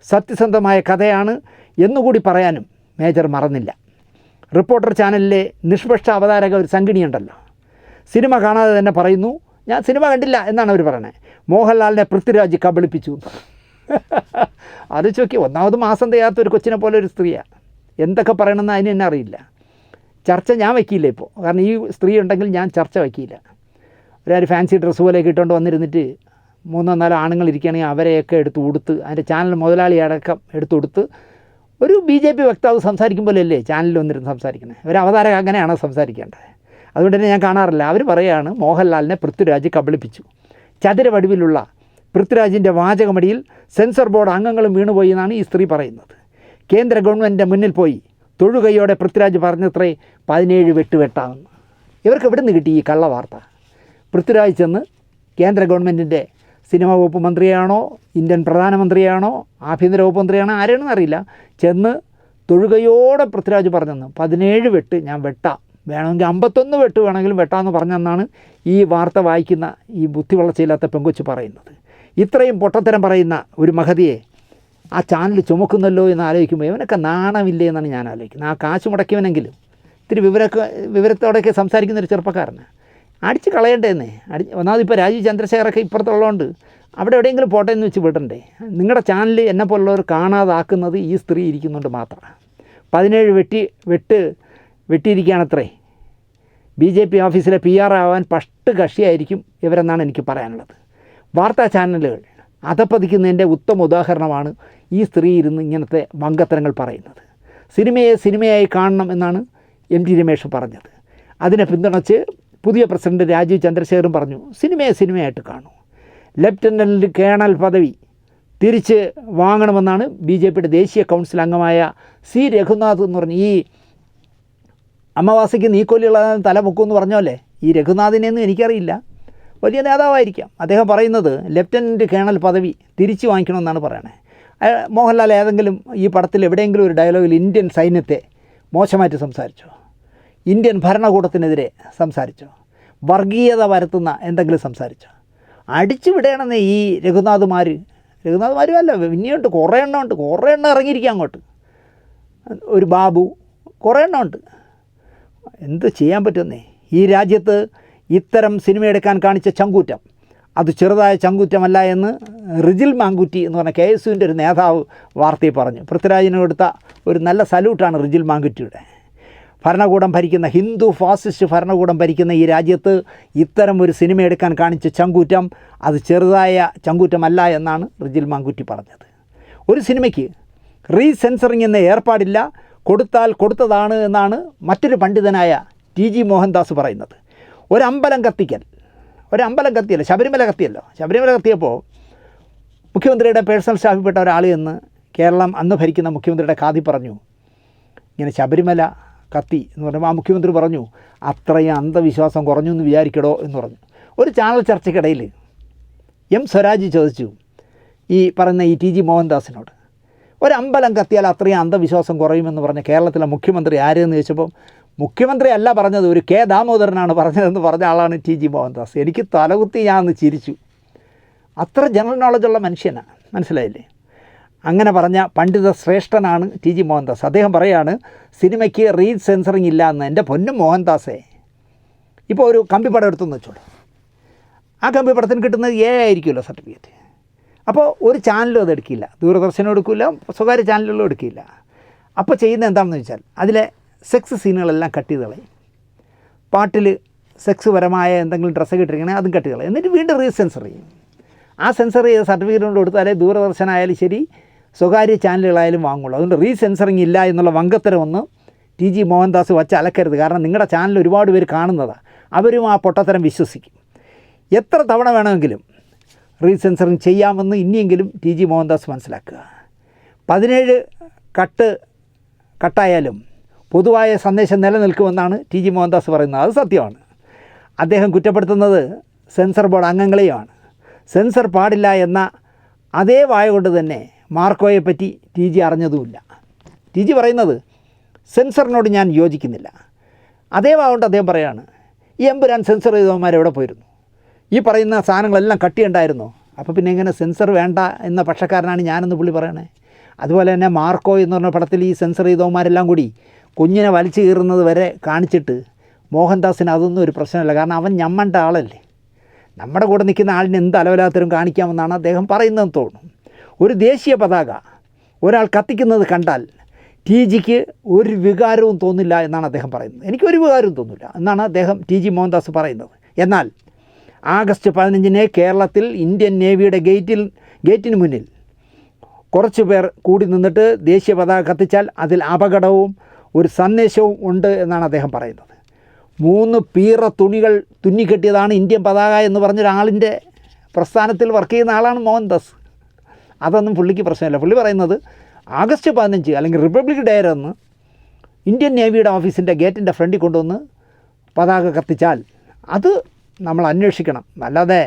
സത്യസന്ധമായ കഥയാണ് എന്നുകൂടി പറയാനും മേജർ മറന്നില്ല. റിപ്പോർട്ടർ ചാനലിലെ നിഷ്പക്ഷ അവതാരക ഒരു സംഗിണിയുണ്ടല്ലോ, സിനിമ കാണാതെ തന്നെ പറയുന്നു ഞാൻ സിനിമ കണ്ടില്ല എന്നാണ് അവർ പറയണത്. മോഹൻലാലിനെ പൃഥ്വിരാജ് കബളിപ്പിച്ചു. അത് ചോക്കി, ഒന്നാമത് മാസം തികയാത്ത ഒരു കൊച്ചിനെ പോലെ ഒരു സ്ത്രീയാണ്, എന്തൊക്കെ പറയണമെന്ന് അതിന് തന്നെ അറിയില്ല. ചർച്ച ഞാൻ വയ്ക്കില്ല ഇപ്പോൾ, കാരണം ഈ സ്ത്രീ ഉണ്ടെങ്കിൽ ഞാൻ ചർച്ച വയ്ക്കില്ല. ഒരു ഫാൻസി ഡ്രസ്സ് പോലെയൊക്കെ ഇട്ടുകൊണ്ട് വന്നിരുന്നിട്ട് 3-4 ആണുങ്ങൾ ഇരിക്കുകയാണെങ്കിൽ അവരെയൊക്കെ എടുത്ത് കൊടുത്ത്, അതിൻ്റെ ചാനൽ മുതലാളി അടക്കം എടുത്ത് കൊടുത്ത് ഒരു ബി ജെ പി വക്താവ് സംസാരിക്കുമ്പോഴല്ലേ ചാനലിൽ വന്നിരുന്ന് സംസാരിക്കുന്നത്. ഒരു അവതാരക അങ്ങനെയാണോ സംസാരിക്കേണ്ടത്? അതുകൊണ്ട് തന്നെ ഞാൻ കാണാറില്ല. അവർ പറയുകയാണ് മോഹൻലാലിനെ പൃഥ്വിരാജ് കബളിപ്പിച്ചു. ചതുരവടിവിലുള്ള പൃഥ്വിരാജിൻ്റെ വാചകമടിയിൽ സെൻസർ ബോർഡ് അംഗങ്ങളും വീണുപോയി എന്നാണ് ഈ സ്ത്രീ പറയുന്നത്. കേന്ദ്ര ഗവൺമെൻറ്റിൻ്റെ മുന്നിൽ പോയി തൊഴുകയോടെ പൃഥ്വിരാജ് പറഞ്ഞത്രേ 17 വെട്ടാമെന്ന്. ഇവർക്ക് എവിടെ നിന്ന് കിട്ടി ഈ കള്ള വാർത്ത? പൃഥ്വിരാജ് ചെന്ന് കേന്ദ്ര ഗവൺമെൻറ്റിൻ്റെ സിനിമാ വകുപ്പ് മന്ത്രിയാണോ, ഇന്ത്യൻ പ്രധാനമന്ത്രിയാണോ, ആഭ്യന്തര വകുപ്പ് മന്ത്രിയാണോ, ആരെയാണെന്ന് അറിയില്ല, ചെന്ന് തൊഴുകയോടെ പൃഥ്വിരാജ് പറഞ്ഞെന്ന് 17 വെട്ട് ഞാൻ വെട്ടാം, വേണമെങ്കിൽ 51 വെട്ട് വേണമെങ്കിലും വെട്ടാമെന്ന് പറഞ്ഞെന്നാണ് ഈ വാർത്ത വായിക്കുന്ന ഈ ബുദ്ധി വളർച്ചയില്ലാത്ത പെങ്കൊച്ച് പറയുന്നത്. ഇത്രയും പൊട്ടത്തരം പറയുന്ന ഒരു മഹതിയെ ആ ചാനൽ ചുമക്കുന്നല്ലോ എന്ന് ആലോചിക്കുമ്പോൾ ഇവനൊക്കെ നാണമില്ലേ എന്നാണ് ഞാൻ ആലോചിക്കുന്നത്. ആ കാശ് മുടക്കിയവനെങ്കിലും ഇത്തിരി വിവരത്തോടെയൊക്കെ സംസാരിക്കുന്ന ഒരു ചെറുപ്പക്കാരന് അടിച്ച് കളയണ്ടേന്നേ. ഒന്നാമത് ഇപ്പോൾ രാജീവ് ചന്ദ്രശേഖരൊക്കെ ഇപ്പുറത്തുള്ളതുകൊണ്ട് അവിടെ എവിടെയെങ്കിലും പോട്ടെ എന്ന് വെച്ച് വിടണ്ടേ? നിങ്ങളുടെ ചാനൽ എന്നെപ്പോലുള്ളവർ കാണാതാക്കുന്നത് ഈ സ്ത്രീ ഇരിക്കുന്നുണ്ട് മാത്രമാണ്. 17 വെട്ടിയിരിക്കുകയാണത്രേ. ബി ജെ പി ഓഫീസിലെ PR ആവാൻ പഷ്ട് കക്ഷിയായിരിക്കും ഇവരെന്നാണ് എനിക്ക് പറയാനുള്ളത്. വാർത്താ ചാനലുകൾ അധപ്പതിക്കുന്നതിൻ്റെ ഉത്തമ ഉദാഹരണമാണ് ഈ സ്ത്രീ ഇരുന്ന് ഇങ്ങനത്തെ വങ്കത്തരങ്ങൾ പറയുന്നത്. സിനിമയെ സിനിമയായി കാണണം എന്നാണ് MT രമേശ് പറഞ്ഞത്. അതിനെ പിന്തുണച്ച് പുതിയ പ്രസിഡന്റ് രാജീവ് ചന്ദ്രശേഖറും പറഞ്ഞു സിനിമയെ സിനിമയായിട്ട് കാണൂ. ലഫ്റ്റനൻ്റ് കേണൽ പദവി തിരിച്ച് വാങ്ങണമെന്നാണ് BJPയുടെ ദേശീയ കൗൺസിൽ അംഗമായ C രഘുനാഥ് എന്ന് പറഞ്ഞ്, ഈ അമാവാസിക്ക് നീക്കൊല്ലിയുള്ള തല പൊക്കുമെന്ന് പറഞ്ഞോല്ലേ, ഈ രഘുനാഥിനെയൊന്നും എനിക്കറിയില്ല, വലിയ നേതാവായിരിക്കാം. അദ്ദേഹം പറയുന്നത് ലഫ്റ്റനൻ്റ് കേണൽ പദവി തിരിച്ചു വാങ്ങിക്കണമെന്നാണ് പറയണത്. മോഹൻലാൽ ഏതെങ്കിലും ഈ പടത്തിൽ എവിടെയെങ്കിലും ഒരു ഡയലോഗിൽ ഇന്ത്യൻ സൈന്യത്തെ മോശമായിട്ട് സംസാരിച്ചോ? ഇന്ത്യൻ ഭരണകൂടത്തിനെതിരെ സംസാരിച്ചോ? വർഗീയത വരുത്തുന്ന എന്തെങ്കിലും സംസാരിച്ചോ? അടിച്ചു വിടണമെന്നേ ഈ രഘുനാഥ്മാരും അല്ല, ഇനിയുണ്ട്, കുറേ എണ്ണം ഇറങ്ങിയിരിക്കുക അങ്ങോട്ട്. ഒരു ബാബു, കുറേ എണ്ണം ഉണ്ട്. എന്ത് ചെയ്യാൻ പറ്റുമെന്നേ? ഈ രാജ്യത്ത് ഇത്തരം സിനിമ എടുക്കാൻ കാണിച്ച ചങ്കൂറ്റം അത് ചെറുതായ ചങ്കൂറ്റമല്ല എന്ന് റിജിൽ മാങ്കുറ്റി എന്ന് പറഞ്ഞ KSUവിൻ്റെ ഒരു നേതാവ് വാർത്തയിൽ പറഞ്ഞു. പൃഥ്വിരാജിന് കൊടുത്ത ഒരു നല്ല സല്യൂട്ടാണ് റിജിൽ മാങ്കുറ്റിയുടെ. ഭരണകൂടം ഭരിക്കുന്ന, ഹിന്ദു ഫാസിസ്റ്റ് ഭരണകൂടം ഭരിക്കുന്ന ഈ രാജ്യത്ത് ഇത്തരം ഒരു സിനിമ എടുക്കാൻ കാണിച്ച ചങ്കൂറ്റം അത് ചെറുതായ ചങ്കൂറ്റമല്ല എന്നാണ് റിജിൽ മാങ്കുറ്റി പറഞ്ഞത്. ഒരു സിനിമയ്ക്ക് റീസെൻസറിങ് എന്ന ഏർപ്പാടില്ല, കൊടുത്താൽ കൊടുത്തതാണ് എന്നാണ് മറ്റൊരു പണ്ഡിതനായ TG മോഹൻദാസ് പറയുന്നത്. ഒരമ്പലം കത്തിയല്ല, ശബരിമല കത്തിയപ്പോൾ മുഖ്യമന്ത്രിയുടെ പേഴ്സണൽ സ്റ്റാഫിൽപ്പെട്ട ഒരാൾ എന്ന് കേരളം അന്ന് ഭരിക്കുന്ന മുഖ്യമന്ത്രിയുടെ കാതി പറഞ്ഞു, ഇങ്ങനെ ശബരിമല കത്തി എന്ന് പറയുമ്പോൾ ആ മുഖ്യമന്ത്രി പറഞ്ഞു, അത്രയും അന്ധവിശ്വാസം കുറഞ്ഞു എന്ന് വിചാരിക്കടോ എന്ന് പറഞ്ഞു. ഒരു ചാനൽ ചർച്ചയ്ക്കിടയിൽ സ്വരാജ് ചോദിച്ചു ഈ പറയുന്ന ഈ TG മോഹൻദാസിനോട്, ഒരമ്പലം കത്തിയാൽ അത്രയും അന്ധവിശ്വാസം കുറയുമെന്ന് പറഞ്ഞ കേരളത്തിലെ മുഖ്യമന്ത്രി ആരെന്ന് ചോദിച്ചപ്പോൾ മുഖ്യമന്ത്രി അല്ല പറഞ്ഞത്, ഒരു K ദാമോദരനാണ് പറഞ്ഞതെന്ന് പറഞ്ഞ ആളാണ് TG മോഹൻദാസ്. എനിക്ക് തലകുത്തി ഞാൻ ഒന്ന് ചിരിച്ചു. അത്ര ജനറൽ നോളജുള്ള മനുഷ്യനാണ്, മനസ്സിലായില്ലേ? അങ്ങനെ പറഞ്ഞ പണ്ഡിത ശ്രേഷ്ഠനാണ് TG മോഹൻദാസ്. അദ്ദേഹം പറയുകയാണ് സിനിമയ്ക്ക് റീസെൻസറിങ് ഇല്ല എന്ന്. എൻ്റെ പൊന്നും മോഹൻദാസേ, ഇപ്പോൾ ഒരു കമ്പിപ്പടം എടുത്തെന്ന് വെച്ചോളൂ, ആ കമ്പിപ്പടത്തിന് കിട്ടുന്നത് ആയിരിക്കുമല്ലോ സർട്ടിഫിക്കറ്റ്. അപ്പോൾ ഒരു ചാനലും അത് എടുക്കില്ല, ദൂരദർശനം എടുക്കില്ല, സ്വകാര്യ ചാനലുകളും എടുക്കില്ല. അപ്പോൾ ചെയ്യുന്നത് എന്താണെന്ന് വെച്ചാൽ അതിലെ സെക്സ് സീനുകളെല്ലാം കട്ട് ചെയ്ത് കളയും. പാട്ടിൽ സെക്സ് പരമായ എന്തെങ്കിലും ഡ്രസ്സൊക്കെ ഇട്ടിരിക്കണമെങ്കിൽ അതും കട്ട് ചെയ്ത് കളയും. എന്നിട്ട് വീണ്ടും റീസെൻസർ ചെയ്യും. ആ സെൻസർ ചെയ്ത സർട്ടിഫിക്കറ്റ് കൊണ്ട് കൊടുത്താലേ ദൂരദർശനായാലും ശരി സ്വകാര്യ ചാനലുകളായാലും വാങ്ങുള്ളൂ. അതുകൊണ്ട് റീസെൻസറിങ് ഇല്ല എന്നുള്ള വങ്കത്തരമൊന്നും TG മോഹൻദാസ് വച്ച് അലക്കരുത്. കാരണം നിങ്ങളുടെ ചാനൽ ഒരുപാട് പേര് കാണുന്നതാണ്, അവരും ആ പൊട്ടത്തരം വിശ്വസിക്കും. എത്ര തവണ വേണമെങ്കിലും റീസെൻസറിങ് ചെയ്യാമെന്ന് ഇനിയെങ്കിലും TG മോഹൻദാസ് മനസ്സിലാക്കുക. 17 കട്ടായാലും പൊതുവായ സന്ദേശം നിലനിൽക്കുമെന്നാണ് TG മോഹൻദാസ് പറയുന്നത്. അത് സത്യമാണ്. അദ്ദേഹം കുറ്റപ്പെടുത്തുന്നത് സെൻസർ ബോർഡ് അംഗങ്ങളെയുമാണ്. സെൻസർ പാടില്ല എന്ന അതേ വായ കൊണ്ട് തന്നെ മാർക്കോയെപ്പറ്റി TG അറിഞ്ഞതുമില്ല. TG പറയുന്നത് സെൻസറിനോട് ഞാൻ യോജിക്കുന്നില്ല. അതേ വായ കൊണ്ട് അദ്ദേഹം പറയുകയാണ്, ഈ എമ്പുരാൻ സെൻസർ ചെയ്തവന്മാരെവിടെ പോയിരുന്നു? ഈ പറയുന്ന സാധനങ്ങളെല്ലാം കട്ടിയുണ്ടായിരുന്നോ? അപ്പോൾ പിന്നെ എങ്ങനെ സെൻസർ വേണ്ട എന്ന പക്ഷക്കാരനാണ് ഞാനെന്ന് പുള്ളി പറയണേ. അതുപോലെ തന്നെ മാർക്കോ എന്ന് പറഞ്ഞ പടത്തിൽ ഈ സെൻസർ ചെയ്തവന്മാരെല്ലാം കൂടി കുഞ്ഞിനെ വലിച്ചു കീറുന്നത് വരെ കാണിച്ചിട്ട് മോഹൻദാസിന് അതൊന്നും ഒരു പ്രശ്നമല്ല. കാരണം അവൻ ഞമ്മണ്ട ആളല്ലേ. നമ്മുടെ കൂടെ നിൽക്കുന്ന ആളിന് എന്ത് അലവലാത്തരം കാണിക്കാമെന്നാണ് അദ്ദേഹം പറയുന്നതെന്ന് തോന്നുന്നു. ഒരു ദേശീയ പതാക ഒരാൾ കത്തിക്കുന്നത് കണ്ടാൽ TGക്ക് ഒരു വികാരവും തോന്നില്ല എന്നാണ് അദ്ദേഹം പറയുന്നത്. എനിക്കൊരു വികാരവും തോന്നില്ല എന്നാണ് അദ്ദേഹം TG മോഹൻദാസ് പറയുന്നത്. എന്നാൽ ആഗസ്റ്റ് 15-ന് കേരളത്തിൽ ഇന്ത്യൻ നേവിയുടെ ഗേറ്റിന് മുന്നിൽ കുറച്ച് പേർ കൂടി നിന്നിട്ട് ദേശീയ പതാക കത്തിച്ചാൽ അതിൽ അപകടവും ഒരു സന്ദേശവും ഉണ്ട് എന്നാണ് അദ്ദേഹം പറയുന്നത്. 3 പീറ തുണികൾ തുന്നിക്കെട്ടിയതാണ് ഇന്ത്യൻ പതാക എന്ന് പറഞ്ഞൊരാളിൻ്റെ പ്രസ്ഥാനത്തിൽ വർക്ക് ചെയ്യുന്ന ആളാണ് മോഹൻദാസ്. അതൊന്നും പുള്ളിക്ക് പ്രശ്നമില്ല. പുള്ളി പറയുന്നത് ആഗസ്റ്റ് 15 അല്ലെങ്കിൽ റിപ്പബ്ലിക് ഡേ എന്ന് ഇന്ത്യൻ നേവിയുടെ ഓഫീസിൻ്റെ ഗേറ്റിൻ്റെ ഫ്രണ്ടിൽ കൊണ്ടുവന്ന് പതാക കത്തിച്ചാൽ അത് നമ്മൾ അന്വേഷിക്കണം. അല്ലാതെ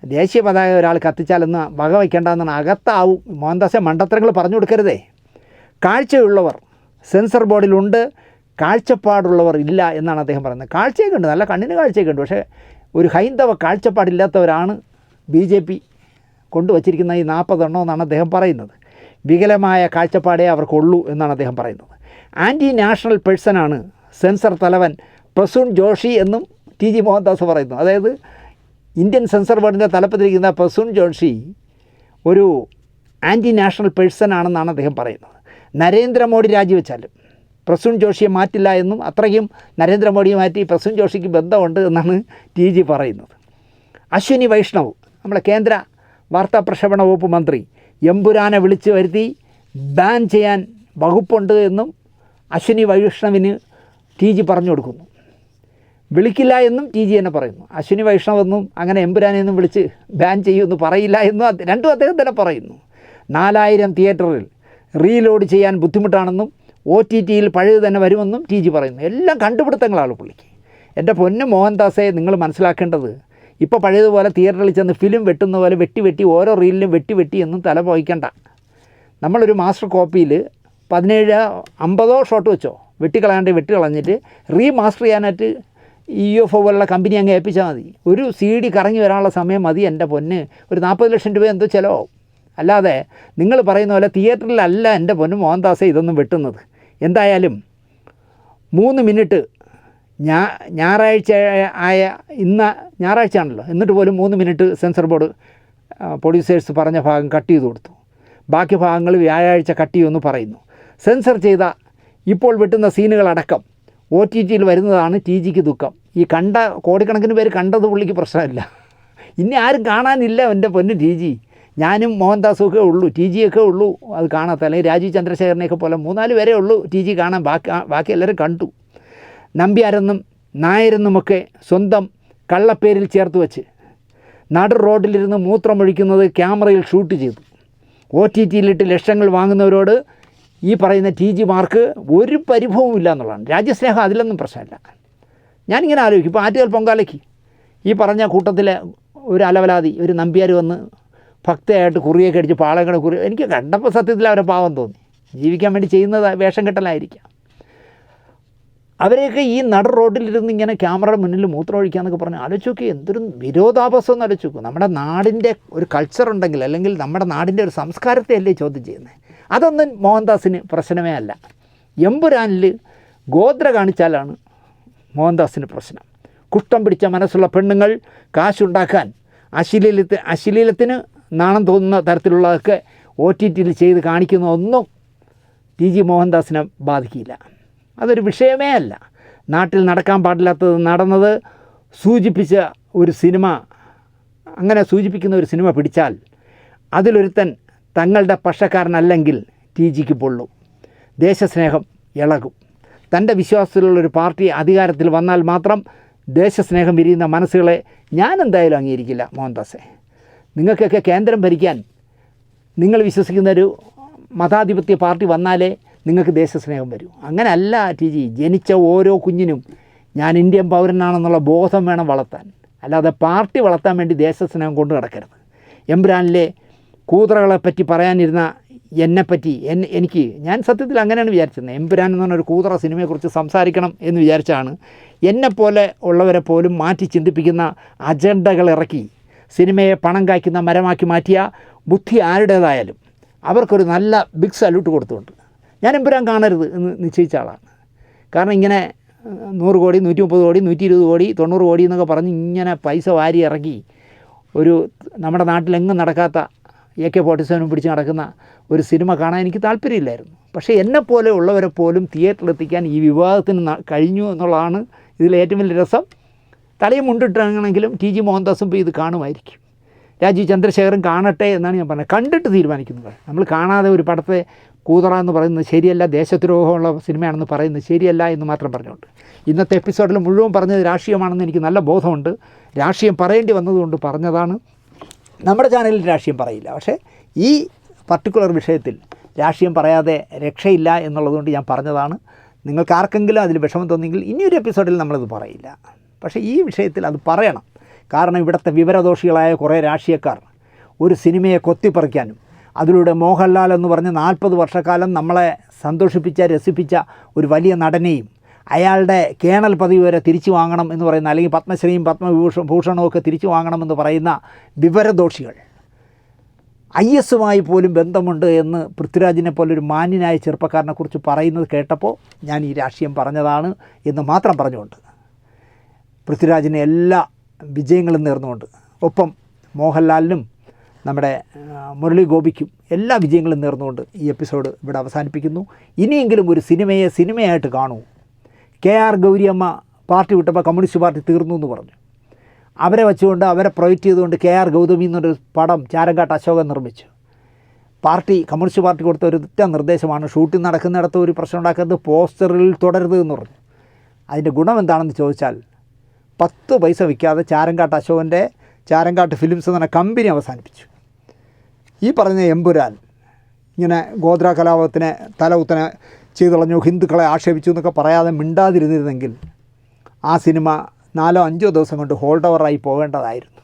ദേശീയ പതാക ഒരാൾ കത്തിച്ചാലെന്ന് വക വയ്ക്കേണ്ടതെന്നാണ്. അകത്താവും. മോഹൻദാസെ മണ്ടത്തരങ്ങൾ പറഞ്ഞു കൊടുക്കരുതേ. കാഴ്ചയുള്ളവർ സെൻസർ ബോർഡിലുണ്ട്, കാഴ്ചപ്പാടുള്ളവർ ഇല്ല എന്നാണ് അദ്ദേഹം പറയുന്നത്. കാഴ്ചയൊക്കെ ഉണ്ട്, നല്ല കണ്ണിന് കാഴ്ചയൊക്കെ ഉണ്ട്. പക്ഷേ ഒരു ഹൈന്ദവ കാഴ്ചപ്പാടില്ലാത്തവരാണ് BJP കൊണ്ടുവച്ചിരിക്കുന്ന ഈ 40 എണ്ണം എന്നാണ് അദ്ദേഹം പറയുന്നത്. വികലമായ കാഴ്ചപ്പാടേ അവർക്കുള്ളൂ എന്നാണ് അദ്ദേഹം പറയുന്നത്. ആൻറ്റി നാഷണൽ പേഴ്സണാണ് സെൻസർ തലവൻ പ്രസൂൺ ജോഷി എന്നും TG മോഹൻദാസ് പറയുന്നു. അതായത് ഇന്ത്യൻ സെൻസർ ബോർഡിൻ്റെ തലപ്പത്തിരിക്കുന്ന പ്രസൂൺ ജോഷി ഒരു ആൻറ്റി നാഷണൽ പേഴ്സൺ ആണെന്നാണ് അദ്ദേഹം പറയുന്നത്. നരേന്ദ്രമോദി രാജിവെച്ചാലും പ്രസൂൺ ജോഷിയെ മാറ്റില്ല എന്നും അത്രയ്ക്കും നരേന്ദ്രമോദിയെ മാറ്റി പ്രസൂൺ ജോഷിക്ക് ബന്ധമുണ്ട് എന്നാണ് TG പറയുന്നത്. അശ്വിനി വൈഷ്ണവ്, നമ്മുടെ കേന്ദ്ര വാർത്താ പ്രക്ഷേപണ വകുപ്പ് മന്ത്രി, എമ്പുരാനെ വിളിച്ചു വരുത്തി ബാൻ ചെയ്യാൻ വകുപ്പുണ്ട് എന്നും അശ്വിനി വൈഷ്ണവിന് TG പറഞ്ഞു കൊടുക്കുന്നു. വിളിക്കില്ല എന്നും TG തന്നെ പറയുന്നു. അശ്വിനി വൈഷ്ണവെന്നും അങ്ങനെ എമ്പുരാനെയൊന്നും വിളിച്ച് ബാൻ ചെയ്യുമെന്ന് പറയില്ല എന്നും രണ്ടും അദ്ദേഹം തന്നെ പറയുന്നു. 4000 തിയേറ്ററിൽ റീലോഡ് ചെയ്യാൻ ബുദ്ധിമുട്ടാണെന്നും OTTയിൽ പഴയത് തന്നെ വരുമെന്നും TG പറയുന്നു. എല്ലാം കണ്ടുപിടുത്തങ്ങളാണ് പുള്ളിക്ക്. എൻ്റെ പൊന്നു മോഹൻദാസെ, നിങ്ങൾ മനസ്സിലാക്കേണ്ടത് ഇപ്പോൾ പഴയതുപോലെ തിയേറ്ററിൽ ചെന്ന് ഫിലിം വെട്ടുന്ന പോലെ വെട്ടി ഓരോ റീലിലും വെട്ടി എന്നും തല പോയിക്കണ്ട. നമ്മളൊരു മാസ്റ്റർ കോപ്പിയിൽ 17-50 ഷോട്ട് വെച്ചോ വെട്ടിക്കളയാണ്ട് വെട്ടിക്കളഞ്ഞിട്ട് റീമാസ്റ്റർ ചെയ്യാനായിട്ട് UFO പോലുള്ള കമ്പനി അങ്ങ് ഏൽപ്പിച്ചാൽ മതി. ഒരു CD കറങ്ങി വരാനുള്ള സമയം മതി എൻ്റെ പൊന്ന്. ഒരു 40 ലക്ഷം രൂപ എന്തോ ചിലവാകും. അല്ലാതെ നിങ്ങൾ പറയുന്ന പോലെ തിയേറ്ററിലല്ല എൻ്റെ പൊന്ന് മോഹൻദാസെ ഇതൊന്നും വെട്ടുന്നത്. എന്തായാലും 3 മിനിറ്റ് ഞായറാഴ്ച ആയ ഇന്ന് ഞായറാഴ്ചയാണല്ലോ, എന്നിട്ട് പോലും 3 മിനിറ്റ് സെൻസർ ബോർഡ് പ്രൊഡ്യൂസേഴ്സ് പറഞ്ഞ ഭാഗം കട്ട് ചെയ്ത് കൊടുത്തു. ബാക്കി ഭാഗങ്ങൾ വ്യാഴാഴ്ച കട്ട് ചെയ്യുമെന്ന് പറയുന്നു. സെൻസർ ചെയ്ത ഇപ്പോൾ വെട്ടുന്ന സീനുകളടക്കം OTTയിൽ വരുന്നതാണ് TGക്ക് ദുഃഖം. ഈ കണ്ട കോടിക്കണക്കിന് പേര് കണ്ടത് പുള്ളിക്ക് പ്രശ്നമില്ല. ഇനി ആരും കാണാനില്ല എൻ്റെ പൊന്ന് TG. ഞാനും മോഹൻദാസും ഒക്കെ ഉള്ളൂ, TGയൊക്കെ ഉള്ളൂ അത് കാണാത്ത. അല്ലെങ്കിൽ രാജീവ് ചന്ദ്രശേഖരനെയൊക്കെ പോലെ 3-4 പേരേ ഉള്ളൂ TG കാണാൻ. ബാക്കി എല്ലാവരും കണ്ടു. നമ്പ്യാരെന്നും നായരെന്നുമൊക്കെ സ്വന്തം കള്ളപ്പേരിൽ ചേർത്ത് വെച്ച് നടു റോഡിലിരുന്ന് മൂത്രമൊഴിക്കുന്നത് ക്യാമറയിൽ ഷൂട്ട് ചെയ്തു OTTയിലിട്ട് ലക്ഷങ്ങൾ വാങ്ങുന്നവരോട് ഈ പറയുന്ന TG മാർക്ക് ഒരു പരിഭവവും ഇല്ല എന്നുള്ളതാണ്. രാജ്യസ്നേഹം അതിലൊന്നും പ്രശ്നമില്ല. ഞാനിങ്ങനെ ആലോചിക്കും, ഇപ്പോൾ ആറ്റുകാൽ പൊങ്കാലയ്ക്ക് ഈ പറഞ്ഞ കൂട്ടത്തിലെ ഒരു അലവലാതി ഒരു നമ്പ്യാർ വന്ന് ഭക്തയായിട്ട് കുറിയൊക്കെ അടിച്ച് പാളങ്ങളുടെ കുറി, എനിക്ക് കണ്ടപ്പോൾ സത്യത്തിൽ അവരെ പാവം തോന്നി. ജീവിക്കാൻ വേണ്ടി ചെയ്യുന്നത് വേഷം കെട്ടലായിരിക്കാം. അവരെയൊക്കെ ഈ നട റോഡിലിരുന്ന് ഇങ്ങനെ ക്യാമറയുടെ മുന്നിൽ മൂത്രം ഒഴിക്കാന്നൊക്കെ പറഞ്ഞ് ആലോചിച്ച് നോക്കി, എന്തൊരു വിരോധാഭാസം എന്ന് ആലോചിച്ച് നോക്കും. നമ്മുടെ നാടിൻ്റെ ഒരു കൾച്ചർ ഉണ്ടെങ്കിൽ, അല്ലെങ്കിൽ നമ്മുടെ നാടിൻ്റെ ഒരു സംസ്കാരത്തെ അല്ലേ ചോദ്യം ചെയ്യുന്നത്. അതൊന്നും മോഹൻദാസിന് പ്രശ്നമേ അല്ല. എമ്പുരാനിൽ ഗോത്ര കാണിച്ചാലാണ് മോഹൻദാസിന് പ്രശ്നം. കുഷ്ഠം പിടിച്ച മനസ്സുള്ള പെണ്ണുങ്ങൾ കാശുണ്ടാക്കാൻ അശ്ലീലത്തിന് നാണം തോന്നുന്ന തരത്തിലുള്ളതൊക്കെ OTTയിൽ ചെയ്ത് കാണിക്കുന്ന ഒന്നും TG മോഹൻദാസിനെ ബാധിക്കില്ല. അതൊരു വിഷയമേ അല്ല. നാട്ടിൽ നടക്കാൻ പാടില്ലാത്തത് നടന്നത് സൂചിപ്പിച്ച ഒരു സിനിമ, അങ്ങനെ സൂചിപ്പിക്കുന്ന ഒരു സിനിമ പിടിച്ചാൽ അതിലൊരുത്തൻ തങ്ങളുടെ പക്ഷക്കാരനല്ലെങ്കിൽ TGക്ക് പൊള്ളും. ദേശസ്നേഹം ഇളകും. തൻ്റെ വിശ്വാസത്തിലുള്ളൊരു പാർട്ടി അധികാരത്തിൽ വന്നാൽ മാത്രം ദേശസ്നേഹം വിരിയുന്ന മനസ്സുകളെ ഞാൻ എന്തായാലും അംഗീകരിക്കില്ല. മോഹൻദാസെ, നിങ്ങൾക്കൊക്കെ കേന്ദ്രം ഭരിക്കാൻ നിങ്ങൾ വിശ്വസിക്കുന്നൊരു മതാധിപത്യ പാർട്ടി വന്നാലേ നിങ്ങൾക്ക് ദേശസ്നേഹം വരൂ. അങ്ങനെയല്ല TG. ജനിച്ച ഓരോ കുഞ്ഞിനും ഞാൻ ഇന്ത്യൻ പൗരനാണെന്നുള്ള ബോധം വേണം വളർത്താൻ, അല്ലാതെ പാർട്ടി വളർത്താൻ വേണ്ടി ദേശസ്നേഹം കൊണ്ട് നടക്കരുത്. എംബ്രാനിലെ കൂതറകളെപ്പറ്റി പറയാനിരുന്ന എന്നെപ്പറ്റി ഞാൻ സത്യത്തിൽ അങ്ങനെയാണ് വിചാരിച്ചിരുന്നത്. എംപുരാൻ എന്ന് പറഞ്ഞൊരു കൂതറ സിനിമയെക്കുറിച്ച് സംസാരിക്കണം എന്ന് വിചാരിച്ചാണ്. എന്നെപ്പോലെ ഉള്ളവരെ പോലും മാറ്റി ചിന്തിപ്പിക്കുന്ന അജണ്ടകൾ ഇറക്കി സിനിമയെ പണം കായ്ക്കുന്ന മരമാക്കി മാറ്റിയ ബുദ്ധി ആരുടേതായാലും അവർക്കൊരു നല്ല ബിഗ് സല്യൂട്ട് കൊടുത്തുകൊണ്ട് ഞാൻ എംപുരാൻ കാണരുത് എന്ന് നിശ്ചയിച്ച ആളാണ്. കാരണം ഇങ്ങനെ 100 കോടി 130 കോടി 120 കോടി 90 കോടി എന്നൊക്കെ പറഞ്ഞ് ഇങ്ങനെ പൈസ വാരി ഇറക്കി ഒരു നമ്മുടെ നാട്ടിലെങ്ങും നടക്കാത്ത AK-47 പിടിച്ച് നടക്കുന്ന ഒരു സിനിമ കാണാൻ എനിക്ക് താല്പര്യമില്ലായിരുന്നു. പക്ഷേ എന്നെപ്പോലെ ഉള്ളവരെ പോലും തിയേറ്ററിലെത്തിക്കാൻ ഈ വിവാദത്തിന് കഴിഞ്ഞു എന്നുള്ളതാണ് ഇതിലേറ്റവും വലിയ രസം. തലയും മുണ്ടിട്ടാണെങ്കിലും TG മോഹൻദാസും ഇപ്പോൾ ഇത് കാണുമായിരിക്കും. രാജീവ് ചന്ദ്രശേഖരൻ കാണട്ടെ എന്നാണ് ഞാൻ പറഞ്ഞത്. കണ്ടിട്ട് തീരുമാനിക്കുന്നത്. നമ്മൾ കാണാതെ ഒരു പടത്തെ കൂതറ എന്ന് പറയുന്നത് ശരിയല്ല, ദേശദ്രോഹമുള്ള സിനിമയാണെന്ന് പറയുന്നത് ശരിയല്ല എന്ന് മാത്രം പറഞ്ഞുകൊണ്ട് ഇന്നത്തെ എപ്പിസോഡിൽ മുഴുവൻ പറഞ്ഞത് രാഷ്ട്രീയമാണെന്ന് എനിക്ക് നല്ല ബോധമുണ്ട്. രാഷ്ട്രീയം പറയേണ്ടി വന്നതുകൊണ്ട് പറഞ്ഞതാണ്. നമ്മുടെ ചാനലിൽ രാഷ്ട്രീയം പറയില്ല, പക്ഷേ ഈ പർട്ടിക്കുലർ വിഷയത്തിൽ രാഷ്ട്രീയം പറയാതെ രക്ഷയില്ല എന്നുള്ളതുകൊണ്ട് ഞാൻ പറഞ്ഞതാണ്. നിങ്ങൾക്ക് ആർക്കെങ്കിലും അതിൽ വിഷമം തോന്നിയെങ്കിൽ ഇനിയൊരു എപ്പിസോഡിൽ നമ്മളത് പറയില്ല. പക്ഷേ ഈ വിഷയത്തിൽ അത് പറയണം. കാരണം ഇവിടുത്തെ വിവരദോഷികളായ കുറേ രാഷ്ട്രീയക്കാർ ഒരു സിനിമയെ കൊത്തിപ്പറിക്കാനും അതിലൂടെ മോഹൻലാൽ എന്ന് പറഞ്ഞ് 40 വർഷക്കാലം നമ്മളെ സന്തോഷിപ്പിച്ച രസിപ്പിച്ച ഒരു വലിയ നടനെയും അയാളുടെ കേണൽ പദവി വരെ തിരിച്ചു വാങ്ങണം എന്ന് പറയുന്ന, അല്ലെങ്കിൽ പത്മശ്രീയും പത്മഭൂഷണവും ഒക്കെ തിരിച്ചു വാങ്ങണമെന്ന് പറയുന്ന വിവരദോഷികൾ, IS-മായി പോലും ബന്ധമുണ്ട് എന്ന് പൃഥ്വിരാജിനെ പോലൊരു മാന്യനായ ചെറുപ്പക്കാരനെക്കുറിച്ച് പറയുന്നത് കേട്ടപ്പോൾ ഞാൻ ഈ രാഷ്ട്രീയം പറഞ്ഞതാണ് എന്ന് മാത്രം പറഞ്ഞുകൊണ്ട് പൃഥ്വിരാജിന് എല്ലാ വിജയങ്ങളും നേർന്നുകൊണ്ട്, ഒപ്പം മോഹൻലാലിനും നമ്മുടെ മുരളി ഗോപിക്കും എല്ലാ വിജയങ്ങളും നേർന്നുകൊണ്ട് ഈ എപ്പിസോഡ് ഇവിടെ അവസാനിപ്പിക്കുന്നു. ഇനിയെങ്കിലും ഒരു സിനിമയെ സിനിമയായിട്ട് കാണൂ. KR ഗൗരിയമ്മ പാർട്ടി വിട്ടപ്പോൾ കമ്മ്യൂണിസ്റ്റ് പാർട്ടി തീർന്നു എന്ന് പറഞ്ഞു. അവരെ വെച്ചുകൊണ്ട്, അവരെ പ്രൊജക്റ്റ് ചെയ്തുകൊണ്ട് KR ഗൗതമി എന്നൊരു പടം ചാരങ്കാട്ട് അശോകൻ നിർമ്മിച്ചു. കമ്മ്യൂണിസ്റ്റ് പാർട്ടി കൊടുത്ത ഒരു ഒറ്റ നിർദ്ദേശമാണ്, ഷൂട്ടിംഗ് നടക്കുന്നിടത്ത് ഒരു പ്രശ്നം ഉണ്ടാക്കുന്നത്, പോസ്റ്ററിൽ തുടരുത് എന്ന് പറഞ്ഞു. അതിൻ്റെ ഗുണം എന്താണെന്ന് ചോദിച്ചാൽ 10 പൈസ വിൽക്കാതെ ചാരങ്കാട്ട് അശോകൻ്റെ ചാരങ്കാട്ട് ഫിലിംസ് എന്ന കമ്പനി അവസാനിപ്പിച്ചു. ഈ പറഞ്ഞ എമ്പുരാൻ ഇങ്ങനെ ഗോത്ര കലാപത്തിനെ തലകുത്തനെ ചെയ്തുകളഞ്ഞു, ഹിന്ദുക്കളെ ആക്ഷേപിച്ചു എന്നൊക്കെ പറയാതെ മിണ്ടാതിരുന്നിരുന്നെങ്കിൽ ആ സിനിമ 4-5 ദിവസം കൊണ്ട് ഹോൾഡ് ഓവറായി പോകേണ്ടതായിരുന്നു.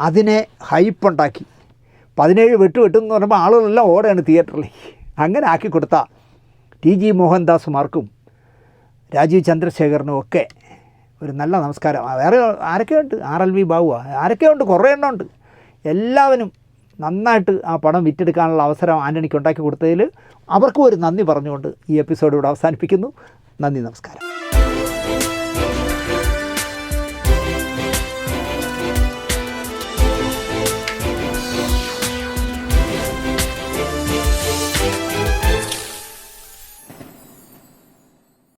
അതിനെ ഹൈപ്പുണ്ടാക്കി 17 വെട്ടുമെന്ന് പറയുമ്പോൾ ആളുകളെല്ലാം ഓടുകയാണ് തിയേറ്ററിലേക്ക്. അങ്ങനെ ആക്കി കൊടുത്ത TG മോഹൻദാസുമാർക്കും രാജീവ് ചന്ദ്രശേഖരനും ഒക്കെ ഒരു നല്ല നമസ്കാരം. വേറെ ആരൊക്കെയുണ്ട്, RLV ബാബു, ആരൊക്കെയുണ്ട്, കുറേ എണ്ണം ഉണ്ട്. എല്ലാവരും നന്നായിട്ട് ആ പടം വിറ്റെടുക്കാനുള്ള അവസരം ആൻ്റണിക്ക് ഉണ്ടാക്കി കൊടുത്തതിൽ അവർക്കും ഒരു നന്ദി പറഞ്ഞുകൊണ്ട് ഈ എപ്പിസോഡ് ഇവിടെ അവസാനിപ്പിക്കുന്നു. നന്ദി, നമസ്കാരം.